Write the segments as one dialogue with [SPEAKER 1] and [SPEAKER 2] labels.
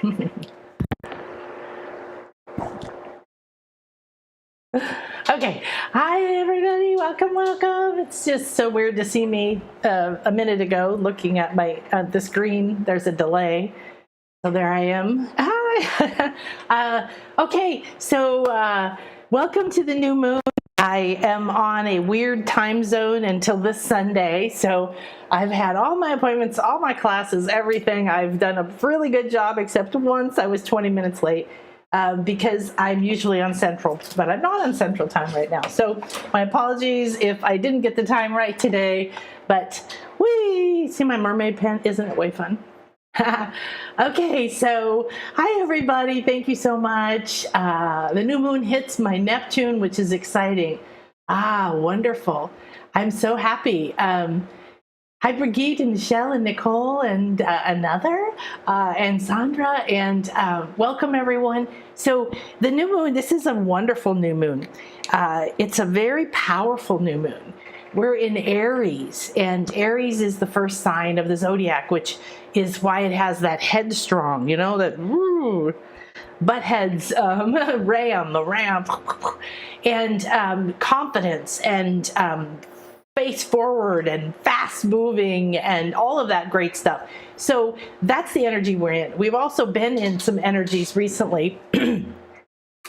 [SPEAKER 1] Okay, hi everybody, welcome. It's just so weird to see me a minute ago looking at my the screen. There's a delay, so there I am. Hi. Okay, so welcome to the new moon. I am on a weird time zone until this Sunday, so I've had all my appointments, all my classes, everything. I've done a really good job, except once I was 20 minutes late. Because I'm usually on Central, but I'm not on Central time right now. So my apologies if I didn't get the time right today, but see my mermaid pen? Isn't it way fun? Okay, so hi everybody. Thank you so much. The new moon hits my Neptune, which is exciting. Wonderful. I'm so happy. Hi, Brigitte and Michelle and Nicole and and Sandra, and welcome everyone. So the new moon, this is a wonderful new moon. It's a very powerful new moon. We're in Aries, and Aries is the first sign of the zodiac, which is why it has that headstrong, that butt heads, the ram, and confidence and face forward and fast moving and all of that great stuff. So that's the energy we're in. We've also been in some energies recently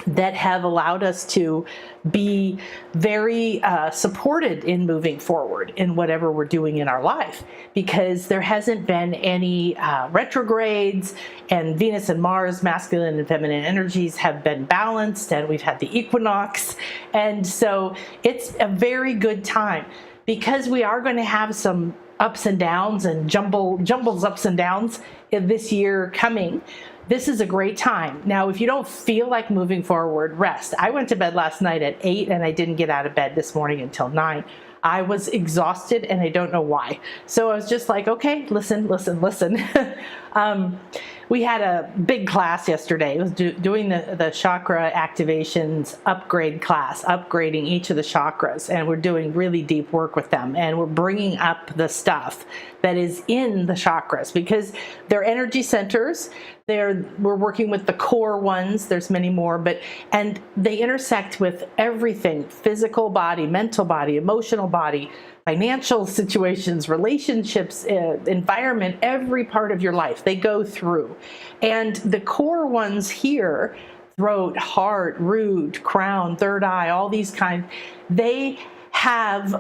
[SPEAKER 1] that have allowed us to be very supported in moving forward in whatever we're doing in our life, because there hasn't been any retrogrades, and Venus and Mars, masculine and feminine energies, have been balanced, and we've had the equinox, and so it's a very good time. Because we are going to have some ups and downs and jumbles ups and downs this year coming, this is a great time. Now, if you don't feel like moving forward, rest. I went to bed last night at 8 and I didn't get out of bed this morning until 9. I was exhausted and I don't know why. So I was just like, okay, listen. We had a big class yesterday. It was doing the chakra activations upgrade class, upgrading each of the chakras. And we're doing really deep work with them. And we're bringing up the stuff that is in the chakras, because they're energy centers. We're working with the core ones. There's many more, and they intersect with everything: physical body, mental body, emotional body, financial situations, relationships, environment, every part of your life they go through. And the core ones here, throat, heart, root, crown, third eye, all these kinds, they have,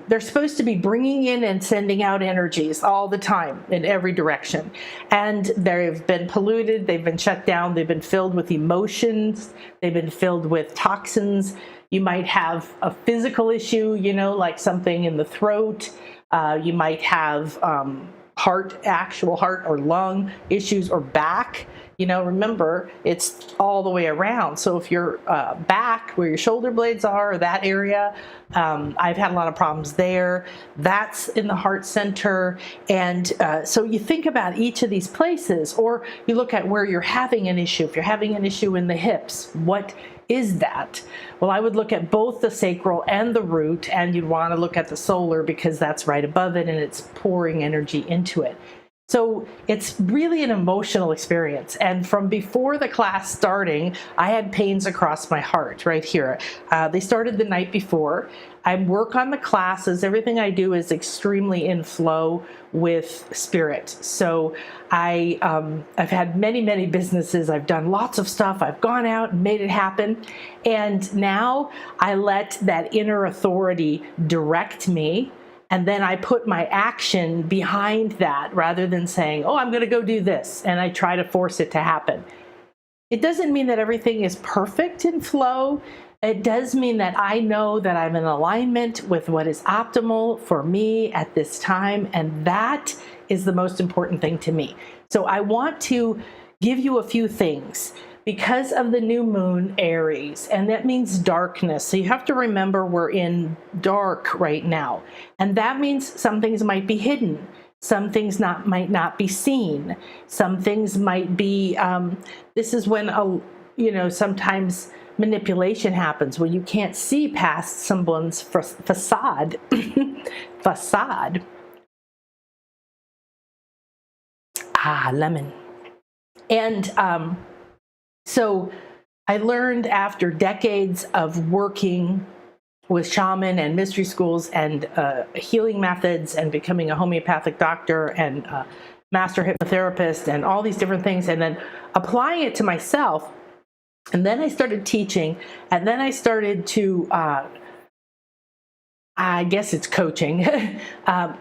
[SPEAKER 1] they're supposed to be bringing in and sending out energies all the time in every direction. And they've been polluted, they've been shut down, they've been filled with emotions, they've been filled with toxins. You might have a physical issue, like something in the throat. You might have actual heart or lung issues, or back. Remember, it's all the way around. So if your back, where your shoulder blades are, or that area, I've had a lot of problems there. That's in the heart center. And so you think about each of these places, or you look at where you're having an issue. If you're having an issue in the hips, what is that? Well, I would look at both the sacral and the root, and you'd want to look at the solar, because that's right above it and it's pouring energy into it. So it's really an emotional experience. And from before the class starting, I had pains across my heart right here. They started the night before. I work on the classes. Everything I do is extremely in flow with spirit. So I've had many businesses. I've done lots of stuff. I've gone out and made it happen. And now I let that inner authority direct me. And then I put my action behind that, rather than saying, oh, I'm going to go do this, and I try to force it to happen. It doesn't mean that everything is perfect in flow. It does mean that I know that I'm in alignment with what is optimal for me at this time, and that is the most important thing to me. So I want to give you a few things. Because of the new moon, Aries, and that means darkness. So you have to remember we're in dark right now. And that means some things might be hidden. Some things might not be seen. Some things might be, this is when, sometimes manipulation happens, when you can't see past someone's facade. Facade. Lemon. And so I learned after decades of working with shaman and mystery schools and healing methods and becoming a homeopathic doctor and master hypnotherapist and all these different things, and then applying it to myself. And then I started teaching, and then I started to, I guess it's coaching,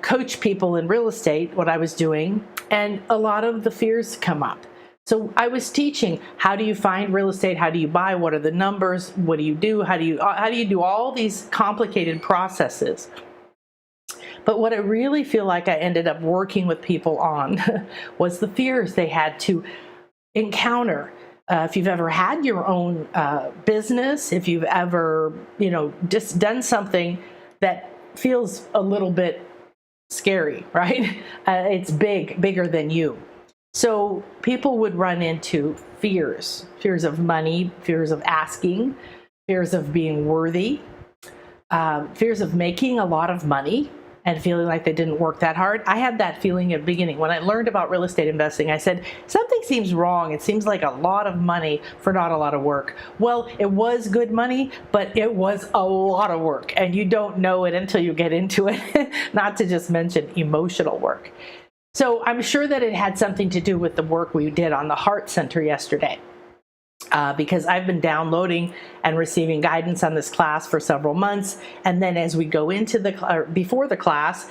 [SPEAKER 1] coach people in real estate, what I was doing, and a lot of the fears come up. So I was teaching, how do you find real estate? How do you buy? What are the numbers? What do you do? How do you do all these complicated processes? But what I really feel like I ended up working with people on was the fears they had to encounter. If you've ever had your own business, if you've ever, just done something that feels a little bit scary, right? It's bigger than you. So people would run into fears of money, fears of asking, fears of being worthy, fears of making a lot of money and feeling like they didn't work that hard. I had that feeling at the beginning. When I learned about real estate investing, I said, something seems wrong. It seems like a lot of money for not a lot of work. Well, it was good money, but it was a lot of work, and you don't know it until you get into it, not to just mention emotional work. So I'm sure that it had something to do with the work we did on the Heart Center yesterday. Because I've been downloading and receiving guidance on this class for several months. And then as we go into before the class,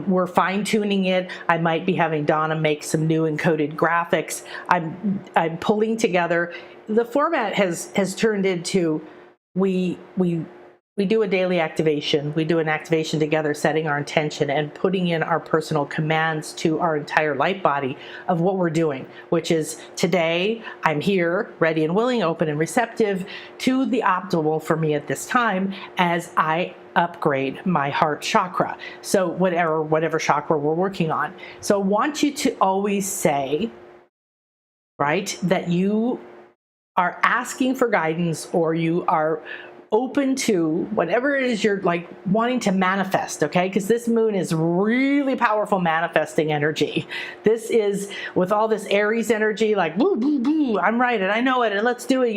[SPEAKER 1] we're fine tuning it. I might be having Donna make some new encoded graphics. I'm pulling together. The format has turned into, we do a daily activation. We do an activation together, setting our intention and putting in our personal commands to our entire light body of what we're doing, which is today, I'm here, ready and willing, open and receptive to the optimal for me at this time as I upgrade my heart chakra. So whatever chakra we're working on. So I want you to always say, right, that you are asking for guidance, or you are open to whatever it is you're like wanting to manifest, okay? Because this moon is really powerful manifesting energy. This is with all this Aries energy, like boo, boo, boo, I'm right and I know it and let's do it.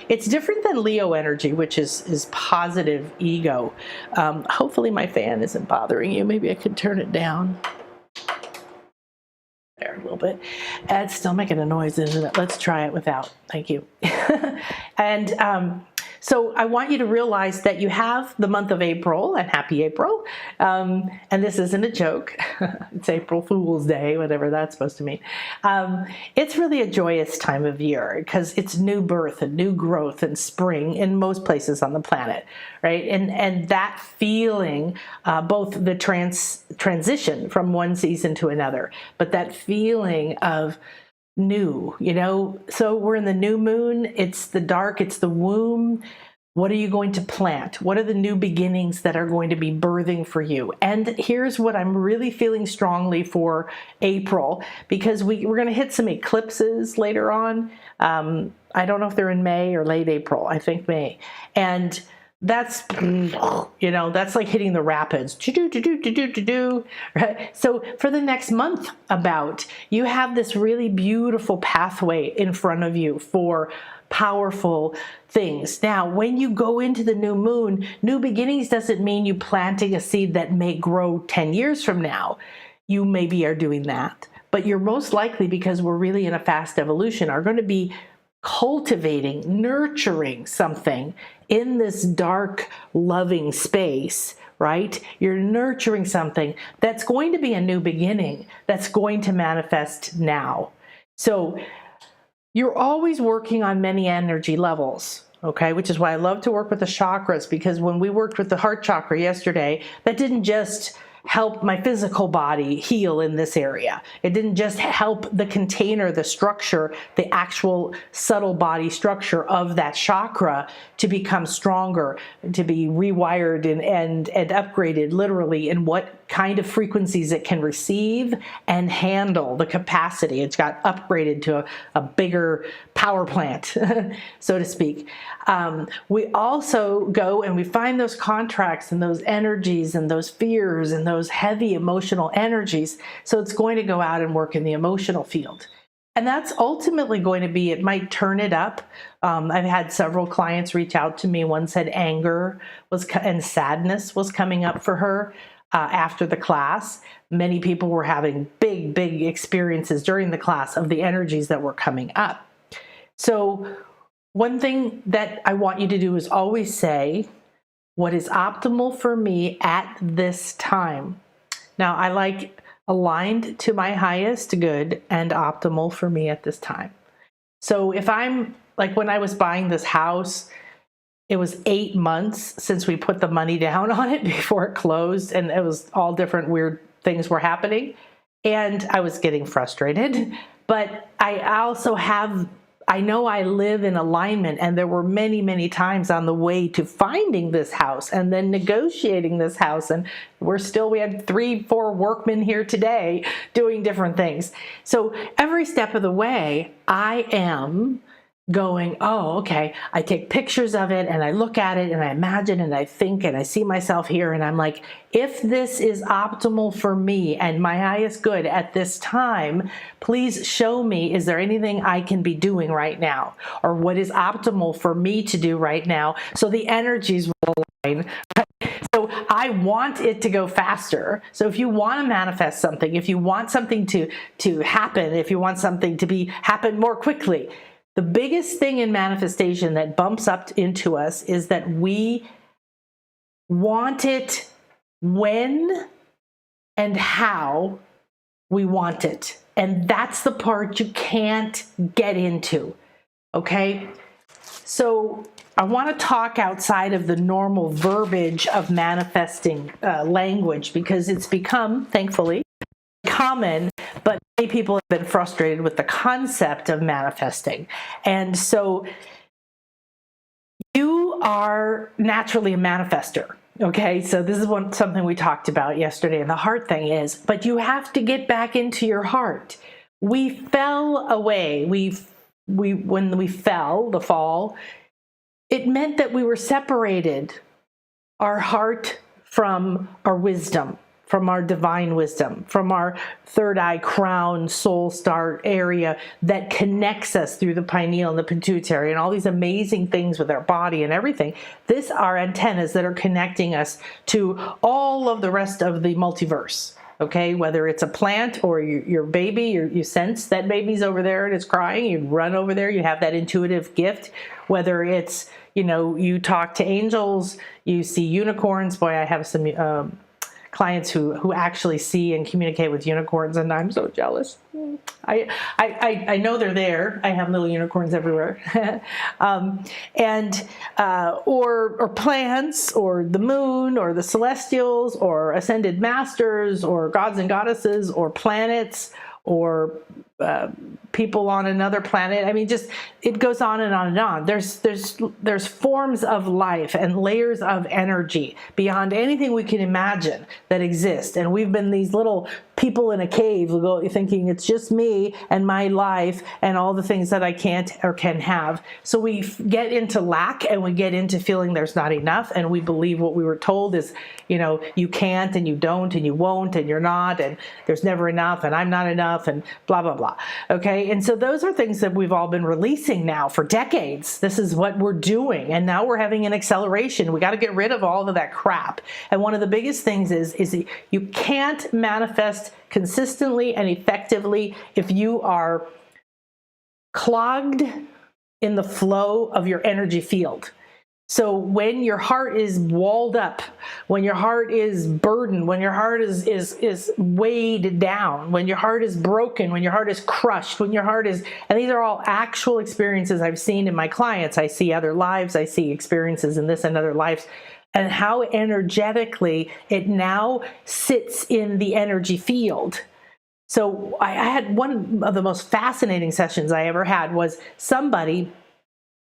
[SPEAKER 1] It's different than Leo energy, which is positive ego. Hopefully my fan isn't bothering you. Maybe I could turn it down. There a little bit. It's still making a noise, isn't it? Let's try it without. Thank you. And so I want you to realize that you have the month of April, and happy April. And this isn't a joke. It's April Fool's Day, whatever that's supposed to mean. It's really a joyous time of year because it's new birth and new growth and spring in most places on the planet, right? And that feeling, both the transition from one season to another, but that feeling of new, so we're in the new moon. It's the dark, it's the womb. What are you going to plant? What are the new beginnings that are going to be birthing for you? And here's what I'm really feeling strongly for April, because we're going to hit some eclipses later on. I don't know if they're in May or late April. I think May. And that's, that's like hitting the rapids. Right? So for the next month you have this really beautiful pathway in front of you for powerful things. Now, when you go into the new moon, new beginnings doesn't mean you planting a seed that may grow 10 years from now. You maybe are doing that, but you're most likely, because we're really in a fast evolution, are going to be cultivating, nurturing something in this dark, loving space, right? You're nurturing something that's going to be a new beginning, that's going to manifest now. So you're always working on many energy levels, okay? Which is why I love to work with the chakras, because when we worked with the heart chakra yesterday, that didn't just help my physical body heal in this area. It didn't just help the container, the structure, the actual subtle body structure of that chakra to become stronger, to be rewired and upgraded literally in what kind of frequencies it can receive and handle, the capacity. It's got upgraded to a bigger power plant, so to speak. We also go and we find those contracts and those energies and those fears and those heavy emotional energies. So it's going to go out and work in the emotional field. And that's ultimately going to be, it might turn it up. I've had several clients reach out to me. One said anger and sadness was coming up for her after the class. Many people were having big, big experiences during the class of the energies that were coming up. So one thing that I want you to do is always say, what is optimal for me at this time? Now, I like aligned to my highest good and optimal for me at this time. So if I'm like, when I was buying this house, it was 8 months since we put the money down on it before it closed, and it was all different weird things were happening, and I was getting frustrated. But I know I live in alignment, and there were many, many times on the way to finding this house and then negotiating this house. And we had 3-4 workmen here today doing different things. So every step of the way, I am going, oh, okay, I take pictures of it and I look at it and I imagine and I think and I see myself here, and I'm like, if this is optimal for me and my highest good at this time, please show me, is there anything I can be doing right now? Or what is optimal for me to do right now? So the energies will align. So I want it to go faster. So if you want to manifest something, if you want something to happen, if you want something to happen more quickly, the biggest thing in manifestation that bumps up into us is that we want it when and how we want it. And that's the part you can't get into, okay? So I want to talk outside of the normal verbiage of manifesting language, because it's become, thankfully, common, but many people have been frustrated with the concept of manifesting. And so you are naturally a manifester. Okay, so this is something we talked about yesterday, and the heart thing is, but you have to get back into your heart. We fell away. When we fell, the fall, it meant that we were separated, our heart from our wisdom, from our divine wisdom, from our third eye, crown, soul star area that connects us through the pineal and the pituitary and all these amazing things with our body and everything. These are antennas that are connecting us to all of the rest of the multiverse. Okay, whether it's a plant or your baby, you sense that baby's over there and it's crying, you run over there, you have that intuitive gift. Whether it's, you talk to angels, you see unicorns. Boy, I have some clients who actually see and communicate with unicorns, and I'm so jealous. I know they're there. I have little unicorns everywhere. Or plants, or the moon, or the celestials, or ascended masters, or gods and goddesses, or planets, or people on another planet. I mean, just, it goes on and on and on. There's forms of life and layers of energy beyond anything we can imagine that exist. And we've been these little people in a cave thinking it's just me and my life and all the things that I can't or can have. So we get into lack, and we get into feeling there's not enough, and we believe what we were told is, you can't, and you don't, and you won't, and you're not, and there's never enough, and I'm not enough, and blah, blah, blah. Okay. And so those are things that we've all been releasing now for decades. This is what we're doing. And now we're having an acceleration. We got to get rid of all of that crap. And one of the biggest things is you can't manifest consistently and effectively if you are clogged in the flow of your energy field. So when your heart is walled up, when your heart is burdened, when your heart is weighed down, when your heart is broken, when your heart is crushed, when your heart is, and these are all actual experiences I've seen in my clients. I see other lives, I see experiences in this and other lives, and how energetically it now sits in the energy field. So I had one of the most fascinating sessions I ever had was somebody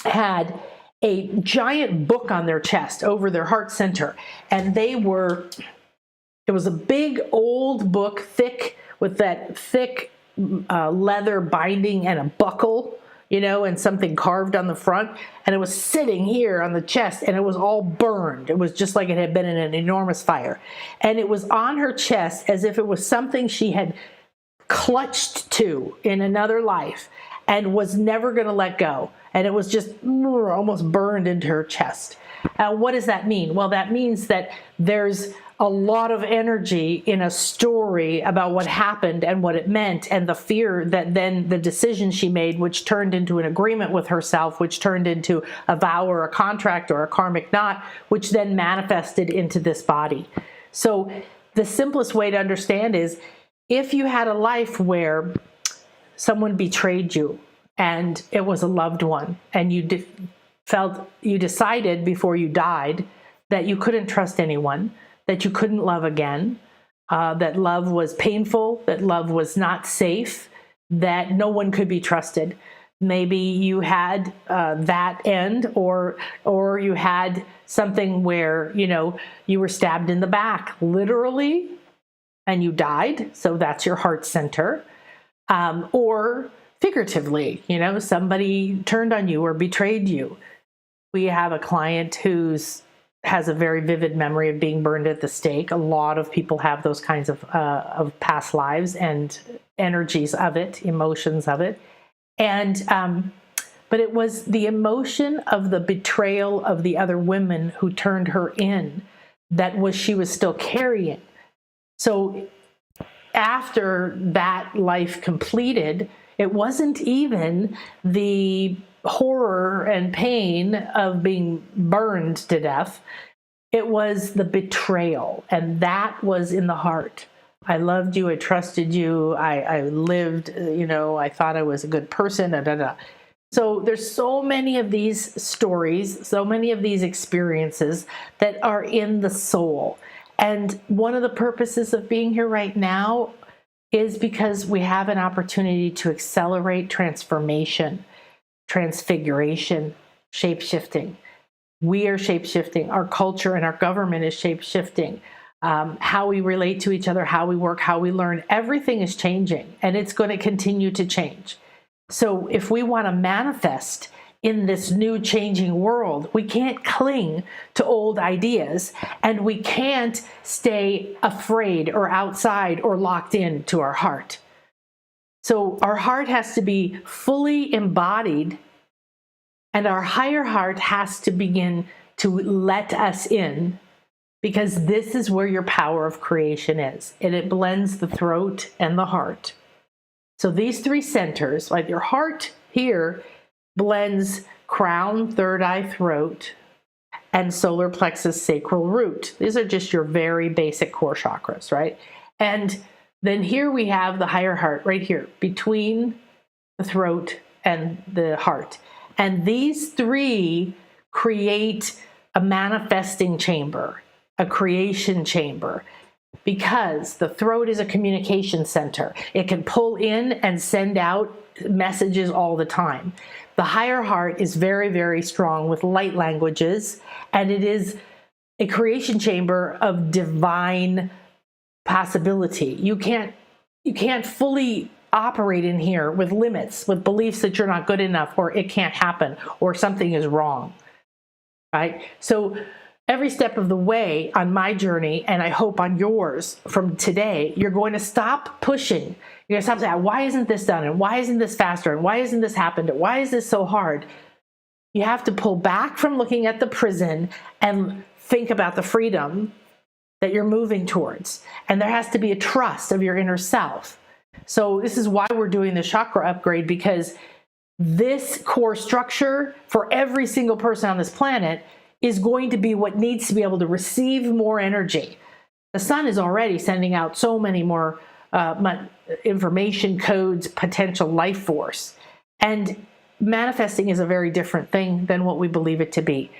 [SPEAKER 1] had a giant book on their chest over their heart center. And it was a big old book, thick, with that thick leather binding and a buckle, and something carved on the front. And it was sitting here on the chest, and it was all burned. It was just like it had been in an enormous fire. And it was on her chest as if it was something she had clutched to in another life and was never going to let go. And it was just almost burned into her chest. What does that mean? Well, that means that there's a lot of energy in a story about what happened and what it meant, and the fear that then the decision she made, which turned into an agreement with herself, which turned into a vow or a contract or a karmic knot, which then manifested into this body. So the simplest way to understand is, if you had a life where someone betrayed you and it was a loved one, and you decided before you died that you couldn't trust anyone, that you couldn't love again, that love was painful, that love was not safe, that no one could be trusted. Maybe you had that end, or you had something where, you were stabbed in the back, literally, and you died. So that's your heart center. Or figuratively, somebody turned on you or betrayed you. We have a client who's has a very vivid memory of being burned at the stake. A lot of people have those kinds of past lives and energies of it, emotions of it. And, but it was the emotion of the betrayal of the other women who turned her in she was still carrying. So after that life completed, it wasn't even the horror and pain of being burned to death. It was the betrayal, and that was in the heart. I loved you, I trusted you, I lived, I thought I was a good person, So there's so many of these stories, so many of these experiences that are in the soul. And one of the purposes of being here right now is because we have an opportunity to accelerate transformation, transfiguration, shape-shifting. We are shape-shifting. Our culture and our government is shape-shifting. How we relate to each other, how we work, how we learn, everything is changing, and it's going to continue to change. So if we want to manifest in this new changing world, we can't cling to old ideas, and we can't stay afraid or outside or locked in to our heart. So our heart has to be fully embodied, and our higher heart has to begin to let us in, because this is where your power of creation is, and it blends the throat and the heart. So these three centers, like your heart here, blends crown, third eye, throat, and solar plexus, sacral root. These are just your very basic core chakras, right? And then here we have the higher heart right here between the throat and the heart. And these three create a manifesting chamber, a creation chamber, because the throat is a communication center. It can pull in and send out messages all the time. The higher heart is very, very strong with light languages, and it is a creation chamber of divine possibility. You can't fully operate in here with limits, with beliefs that you're not good enough, or it can't happen, or something is wrong, right? So every step of the way on my journey, and I hope on yours from today, you're going to stop pushing. You're going to stop saying, why isn't this done? And why isn't this faster? And why isn't this happened? And why is this so hard? You have to pull back from looking at the prison and think about the freedom that you're moving towards. And there has to be a trust of your inner self. So this is why we're doing the chakra upgrade, because this core structure for every single person on this planet is going to be what needs to be able to receive more energy. The sun is already sending out so many more information codes, potential life force. And manifesting is a very different thing than what we believe it to be.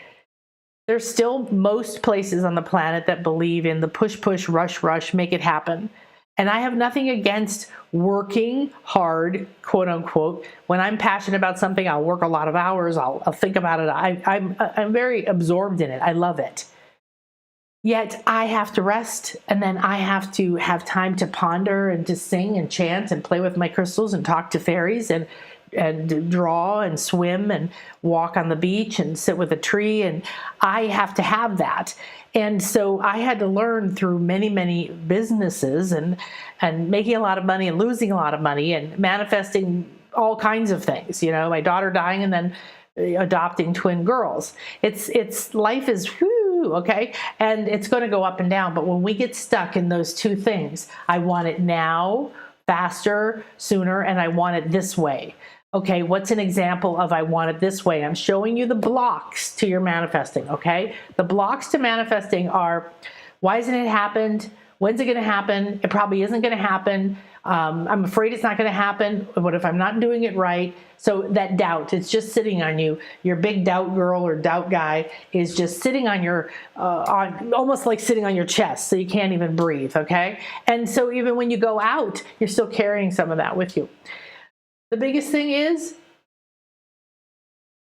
[SPEAKER 1] There's still most places on the planet that believe in the push, push, rush, rush, make it happen. And I have nothing against working hard, quote unquote. When I'm passionate about something, I'll work a lot of hours. I'll think about it. I'm very absorbed in it. I love it. Yet I have to rest, and then I have to have time to ponder and to sing and chant and play with my crystals and talk to fairies and and draw and swim and walk on the beach and sit with a tree, and I have to have that. And so I had to learn through many, many businesses and making a lot of money and losing a lot of money and manifesting all kinds of things. You know, my daughter dying and then adopting twin girls. It's life is whoo, okay, and it's going to go up and down. But when we get stuck in those two things, I want it now, faster, sooner, and I want it this way. Okay, what's an example of I want it this way? I'm showing you the blocks to your manifesting, okay? The blocks to manifesting are, why hasn't it happened? When's it going to happen? It probably isn't going to happen. I'm afraid it's not going to happen. What if I'm not doing it right? So that doubt, it's just sitting on you. Your big doubt girl or doubt guy is just sitting on your, almost like sitting on your chest, so you can't even breathe, okay? And so even when you go out, you're still carrying some of that with you. The biggest thing is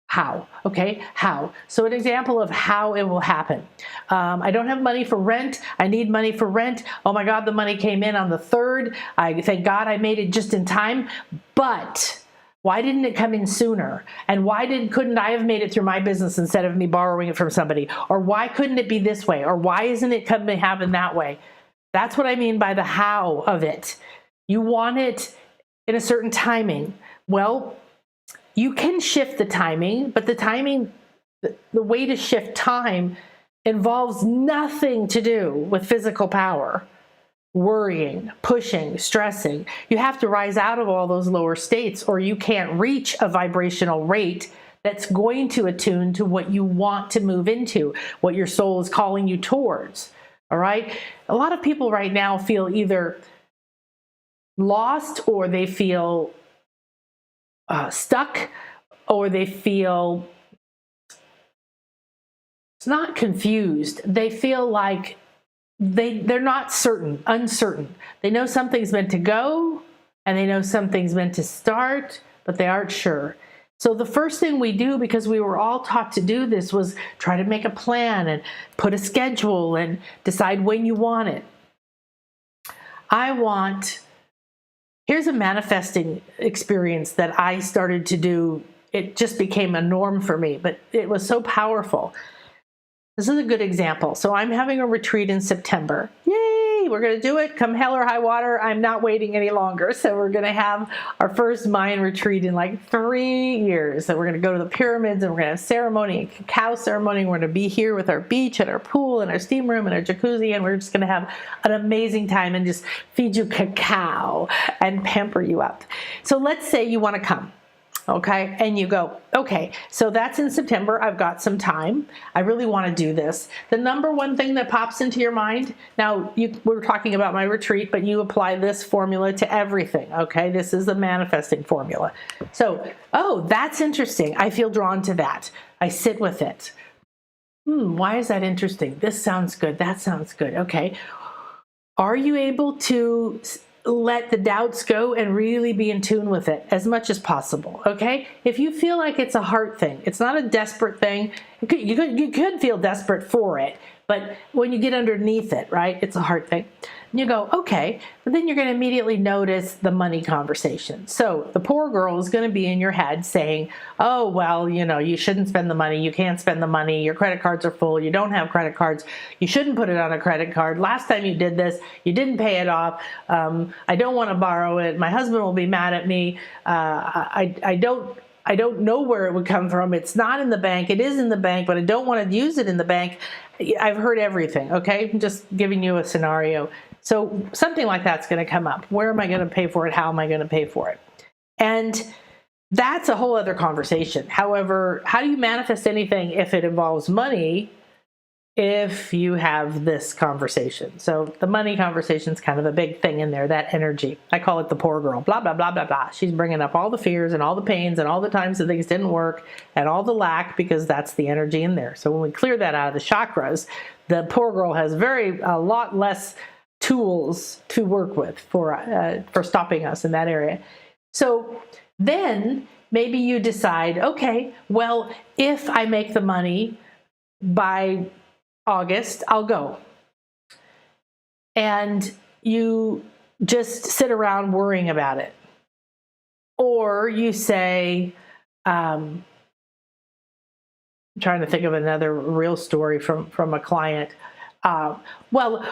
[SPEAKER 1] how, okay? How. So an example of how it will happen. I don't have money for rent. I need money for rent. Oh my God, the money came in on the 3rd. I thank God I made it just in time. But why didn't it come in sooner? And why couldn't I have made it through my business instead of me borrowing it from somebody? Or why couldn't it be this way? Or why isn't it happen that way? That's what I mean by the how of it. You want it in a certain timing. Well, you can shift the timing, but the timing, the way to shift time involves nothing to do with physical power, worrying, pushing, stressing. You have to rise out of all those lower states, or you can't reach a vibrational rate that's going to attune to what you want to move into, what your soul is calling you towards. All right? A lot of people right now feel either lost, or they feel stuck, or they feel, it's not confused. They feel like they're not uncertain. They know something's meant to go, and they know something's meant to start, but they aren't sure. So the first thing we do, because we were all taught to do this, was try to make a plan and put a schedule and decide when you want it. Here's a manifesting experience that I started to do. It just became a norm for me, but it was so powerful. This is a good example. So I'm having a retreat in September. Yay, we're going to do it. Come hell or high water, I'm not waiting any longer. So we're going to have our first Mayan retreat in like 3 years. So we're going to go to the pyramids, and we're going to have ceremony, a cacao ceremony. We're going to be here with our beach and our pool and our steam room and our jacuzzi, and we're just going to have an amazing time and just feed you cacao and pamper you up. So let's say you want to come. Okay, and you go, okay, so that's in September. I've got some time. I really want to do this. The number one thing that pops into your mind, now we're talking about my retreat, but you apply this formula to everything, okay? This is the manifesting formula. So, oh, that's interesting. I feel drawn to that. I sit with it. Why is that interesting? This sounds good. That sounds good. Okay. Are you able to let the doubts go and really be in tune with it as much as possible, okay? If you feel like it's a heart thing, it's not a desperate thing. You could feel desperate for it, but when you get underneath it, right, it's a heart thing. And you go, okay, but then you're going to immediately notice the money conversation. So the poor girl is going to be in your head saying, oh, well, you know, you shouldn't spend the money. You can't spend the money. Your credit cards are full. You don't have credit cards. You shouldn't put it on a credit card. Last time you did this, you didn't pay it off. I don't want to borrow it. My husband will be mad at me. I don't know where it would come from. It's not in the bank. It is in the bank, but I don't want to use it in the bank. I've heard everything, okay? I'm just giving you a scenario. So something like that's going to come up. Where am I going to pay for it? How am I going to pay for it? And that's a whole other conversation. However, how do you manifest anything if it involves money if you have this conversation? So the money conversation is kind of a big thing in there, that energy. I call it the poor girl, blah, blah, blah, blah, blah. She's bringing up all the fears and all the pains and all the times that things didn't work and all the lack, because that's the energy in there. So when we clear that out of the chakras, the poor girl has a lot less tools to work with for stopping us in that area. So then maybe you decide, okay, well, if I make the money by August, I'll go. And you just sit around worrying about it. Or you say, I'm trying to think of another real story from a client. What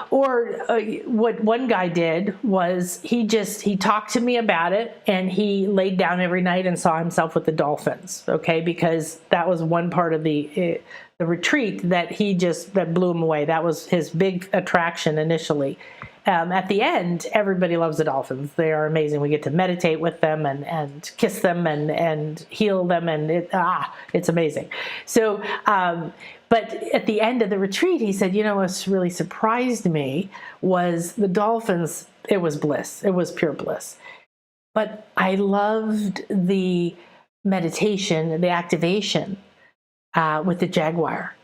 [SPEAKER 1] one guy did was he talked to me about it, and he laid down every night and saw himself with the dolphins. Okay, because that was one part of the retreat that blew him away. That was his big attraction initially. At the end, everybody loves the dolphins. They are amazing. We get to meditate with them and kiss them and heal them, and it's amazing. So, but at the end of the retreat, he said, what's really surprised me was the dolphins. It was bliss. It was pure bliss. But I loved the meditation, the activation with the jaguar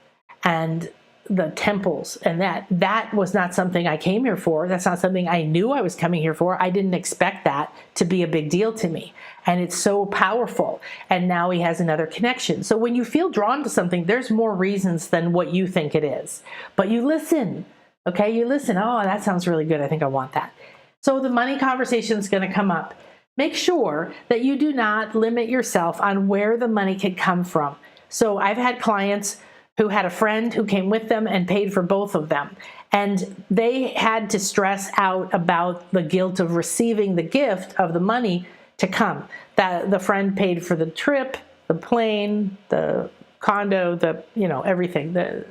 [SPEAKER 1] and the temples, and that was not something I came here for. That's not something I knew I was coming here for. I didn't expect that to be a big deal to me, and it's so powerful. And now he has another connection. So when you feel drawn to something, there's more reasons than what you think it is, but you listen. Okay, you listen. Oh, that sounds really good. I think I want that. So the money conversation is going to come up. Make sure that you do not limit yourself on where the money could come from. So I've had clients who had a friend who came with them and paid for both of them. And they had to stress out about the guilt of receiving the gift of the money to come. That the friend paid for the trip, the plane, the condo, everything, the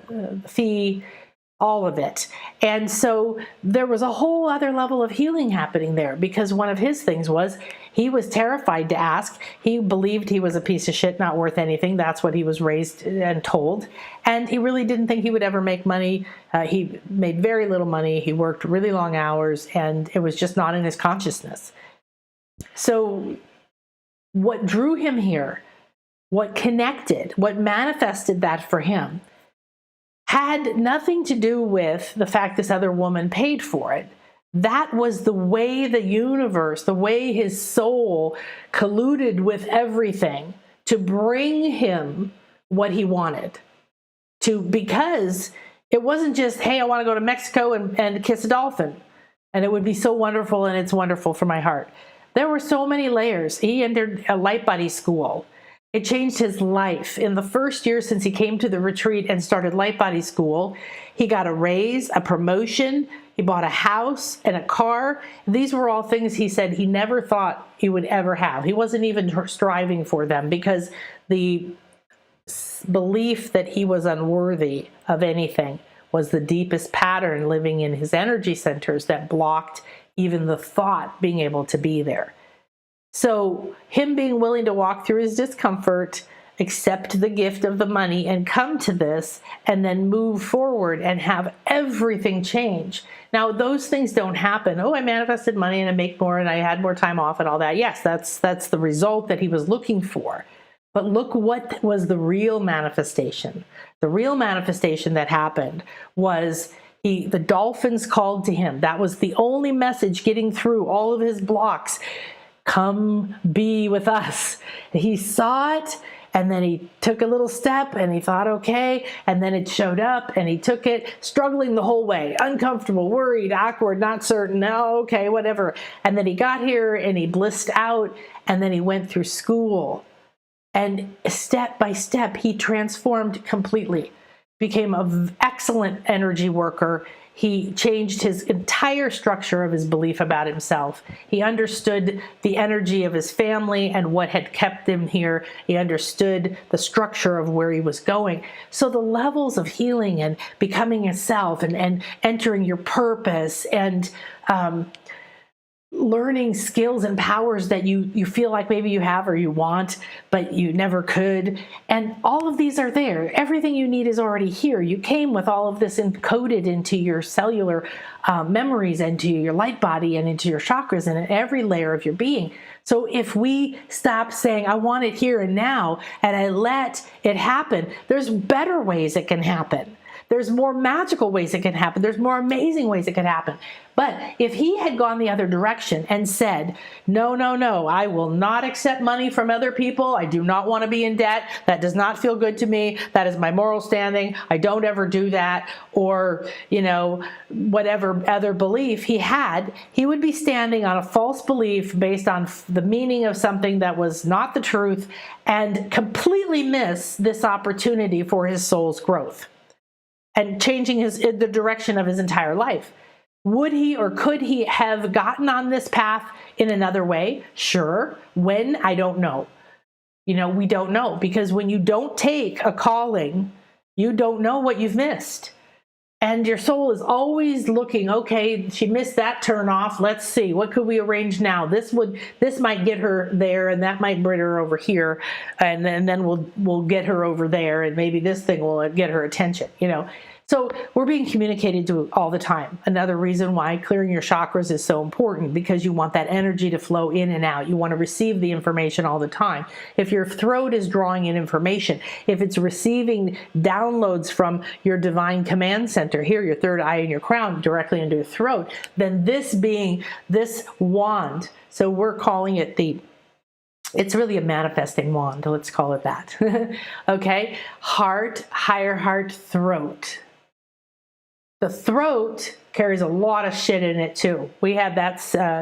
[SPEAKER 1] fee, all of it. And so there was a whole other level of healing happening there, because one of his things was he was terrified to ask. He believed he was a piece of shit, not worth anything. That's what he was raised and told. And he really didn't think he would ever make money. He made very little money. He worked really long hours, and it was just not in his consciousness. So what drew him here, what connected, what manifested that for him, had nothing to do with the fact this other woman paid for it. That was the way the universe, the way his soul colluded with everything to bring him what he wanted. Because it wasn't just, hey, I want to go to Mexico and kiss a dolphin, and it would be so wonderful, and it's wonderful for my heart. There were so many layers. He entered a light buddy school. It changed his life. In the first year since he came to the retreat and started Light Body School, he got a raise, a promotion, he bought a house and a car. These were all things he said he never thought he would ever have. He wasn't even striving for them, because the belief that he was unworthy of anything was the deepest pattern living in his energy centers that blocked even the thought being able to be there. So him being willing to walk through his discomfort, accept the gift of the money, and come to this, and then move forward and have everything change. Now, those things don't happen. Oh, I manifested money and I make more and I had more time off and all that. Yes, that's the result that he was looking for. But look what was the real manifestation. The real manifestation that happened was the dolphins called to him. That was the only message getting through all of his blocks. Come be with us. He saw it, and then he took a little step, and he thought, okay, and then it showed up, and he took it, struggling the whole way, uncomfortable, worried, awkward, not certain, no, okay, whatever. And then he got here, and he blissed out, and then he went through school. And step by step, he transformed completely, became an excellent energy worker. He changed his entire structure of his belief about himself. He understood the energy of his family and what had kept him here. He understood the structure of where he was going. So the levels of healing and becoming yourself and entering your purpose and learning skills and powers that you feel like maybe you have or you want, but you never could. And all of these are there. Everything you need is already here. You came with all of this encoded into your cellular memories and to your light body and into your chakras and in every layer of your being. So if we stop saying, I want it here and now, and I let it happen, there's better ways it can happen. There's more magical ways it can happen. There's more amazing ways it can happen. But if he had gone the other direction and said, no, no, no, I will not accept money from other people. I do not want to be in debt. That does not feel good to me. That is my moral standing. I don't ever do that. Or, whatever other belief he had, he would be standing on a false belief based on the meaning of something that was not the truth and completely miss this opportunity for his soul's growth and changing the direction of his entire life. Would he or could he have gotten on this path in another way? Sure. When? I don't know. We don't know, because when you don't take a calling, you don't know what you've missed. And your soul is always looking, okay, she missed that turn off. Let's see, what could we arrange now? This might get her there, and that might bring her over here, and then we'll get her over there, and maybe this thing will get her attention, So we're being communicated to all the time. Another reason why clearing your chakras is so important, because you want that energy to flow in and out. You want to receive the information all the time. If your throat is drawing in information, if it's receiving downloads from your divine command center, here, your third eye and your crown directly into your throat, then this wand, so we're calling it it's really a manifesting wand, let's call it that. Okay? Heart, higher heart, throat. The throat carries a lot of shit in it too. We have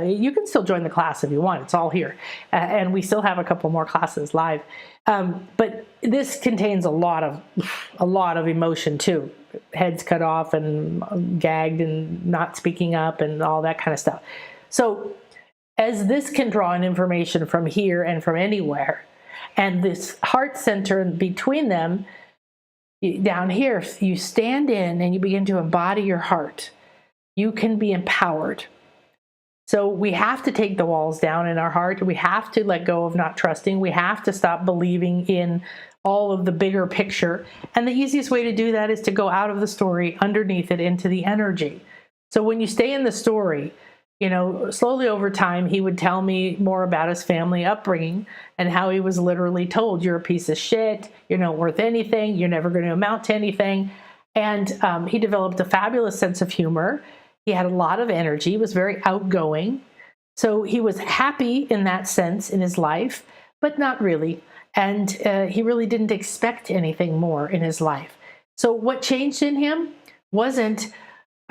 [SPEAKER 1] you can still join the class if you want. It's all here. And we still have a couple more classes live. But this contains a lot of emotion too. Heads cut off and gagged and not speaking up and all that kind of stuff. So as this can draw in information from here and from anywhere, and this heart center between them, down here, you stand in and you begin to embody your heart. You can be empowered. So we have to take the walls down in our heart. We have to let go of not trusting. We have to stop believing in all of the bigger picture. And the easiest way to do that is to go out of the story, underneath it, into the energy. So when you stay in the story, slowly over time, he would tell me more about his family upbringing and how he was literally told, you're a piece of shit, you're not worth anything, you're never going to amount to anything. And he developed a fabulous sense of humor. He had a lot of energy, was very outgoing. So he was happy in that sense in his life, but not really. And he really didn't expect anything more in his life. So what changed in him wasn't,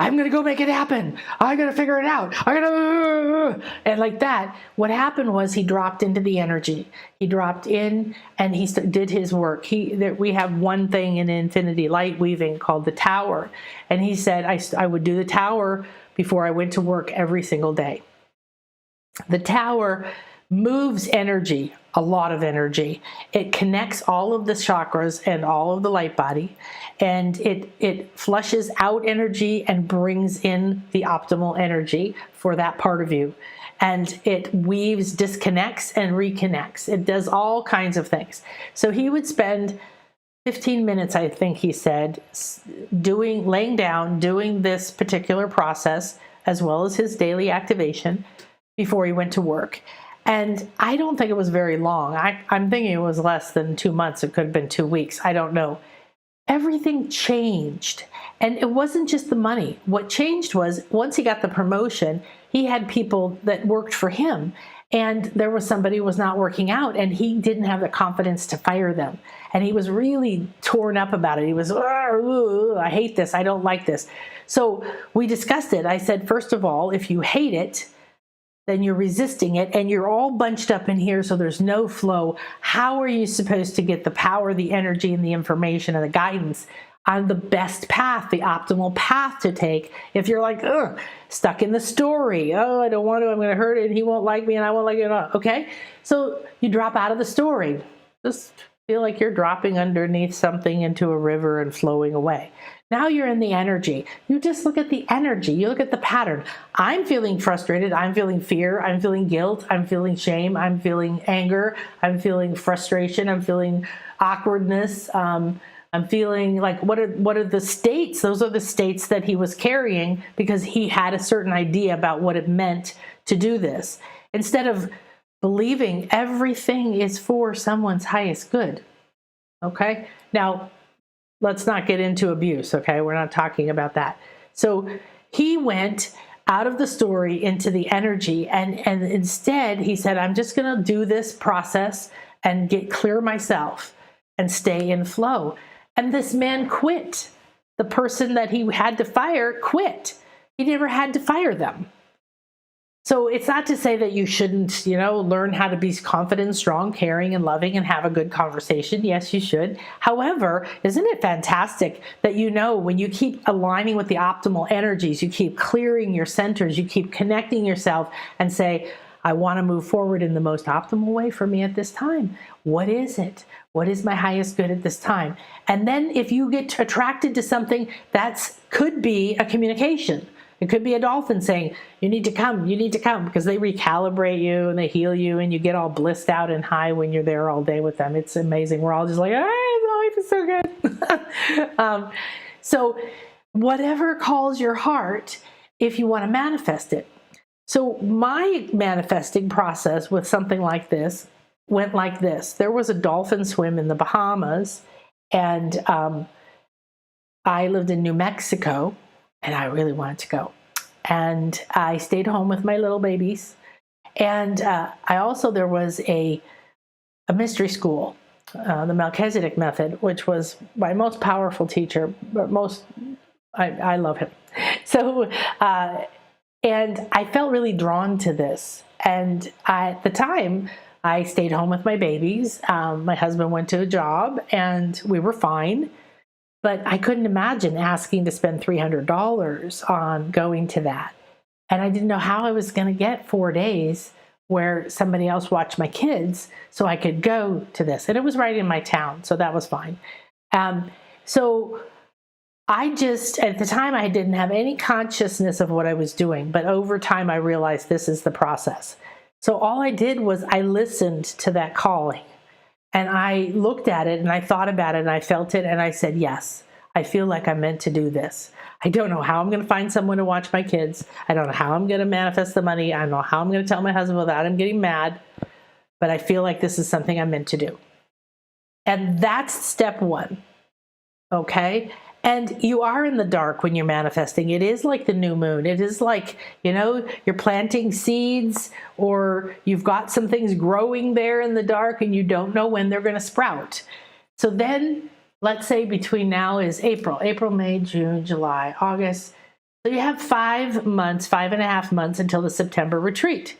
[SPEAKER 1] I'm going to go make it happen. I got to figure it out. And like that, what happened was he dropped into the energy. He dropped in and he did his work. We have one thing in infinity light weaving called the tower. And he said, I would do the tower before I went to work every single day. The tower moves energy, a lot of energy. It connects all of the chakras and all of the light body, and it flushes out energy and brings in the optimal energy for that part of you. And it weaves, disconnects, and reconnects. It does all kinds of things. So he would spend 15 minutes, I think he said, laying down, doing this particular process, as well as his daily activation before he went to work. And I don't think it was very long. I'm thinking it was less than 2 months. It could have been 2 weeks. I don't know. Everything changed. And it wasn't just the money. What changed was, once he got the promotion, he had people that worked for him. And there was somebody who was not working out, and he didn't have the confidence to fire them. And he was really torn up about it. He was, I hate this. I don't like this. So we discussed it. I said, first of all, if you hate it, then you're resisting it, and you're all bunched up in here, so there's no flow. How are you supposed to get the power, the energy, and the information and the guidance on the best path, the optimal path to take, if you're like, stuck in the story? Oh, I don't want to, I'm going to hurt it, and he won't like me, and I won't like it. Okay? So you drop out of the story. Just feel like you're dropping underneath something into a river and flowing away. Now you're in the energy. You just look at the energy. You look at the pattern. I'm feeling frustrated. I'm feeling fear. I'm feeling guilt. I'm feeling shame. I'm feeling anger. I'm feeling frustration. I'm feeling awkwardness. I'm feeling like, what are the states? Those are the states that he was carrying because he had a certain idea about what it meant to do this. Instead of believing everything is for someone's highest good. Okay? Now, let's not get into abuse, okay? We're not talking about that. So he went out of the story into the energy, and instead he said, I'm just going to do this process and get clear myself and stay in flow. And this man quit. The person that he had to fire quit. He never had to fire them. So it's not to say that you shouldn't, learn how to be confident, strong, caring, and loving, and have a good conversation. Yes, you should. However, isn't it fantastic that when you keep aligning with the optimal energies, you keep clearing your centers, you keep connecting yourself and say, I want to move forward in the most optimal way for me at this time. What is it? What is my highest good at this time? And then if you get attracted to something, that could be a communication. It could be a dolphin saying, you need to come, because they recalibrate you and they heal you, and you get all blissed out and high when you're there all day with them. It's amazing. We're all just like, life is so good. So whatever calls your heart, if you want to manifest it. So my manifesting process with something like this went like this. There was a dolphin swim in the Bahamas, and I lived in New Mexico, and I really wanted to go. And I stayed home with my little babies. And there was a mystery school, the Melchizedek method, which was my most powerful teacher, but I love him. So, and I felt really drawn to this. And at the time, I stayed home with my babies. My husband went to a job, and we were fine. But I couldn't imagine asking to spend $300 on going to that. And I didn't know how I was going to get 4 days where somebody else watched my kids so I could go to this. And it was right in my town, so that was fine. So I just, at the time, I didn't have any consciousness of what I was doing. But over time, I realized this is the process. So all I did was I listened to that calling. And I looked at it and I thought about it and I felt it and I said, yes, I feel like I'm meant to do this. I don't know how I'm going to find someone to watch my kids. I don't know how I'm going to manifest the money. I don't know how I'm going to tell my husband without him getting mad. But I feel like this is something I'm meant to do. And that's step one. Okay? And you are in the dark when you're manifesting. It is like the new moon. It is like, you're planting seeds, or you've got some things growing there in the dark and you don't know when they're going to sprout. So then, let's say between now is April, May, June, July, August. So you have 5.5 months until the September retreat.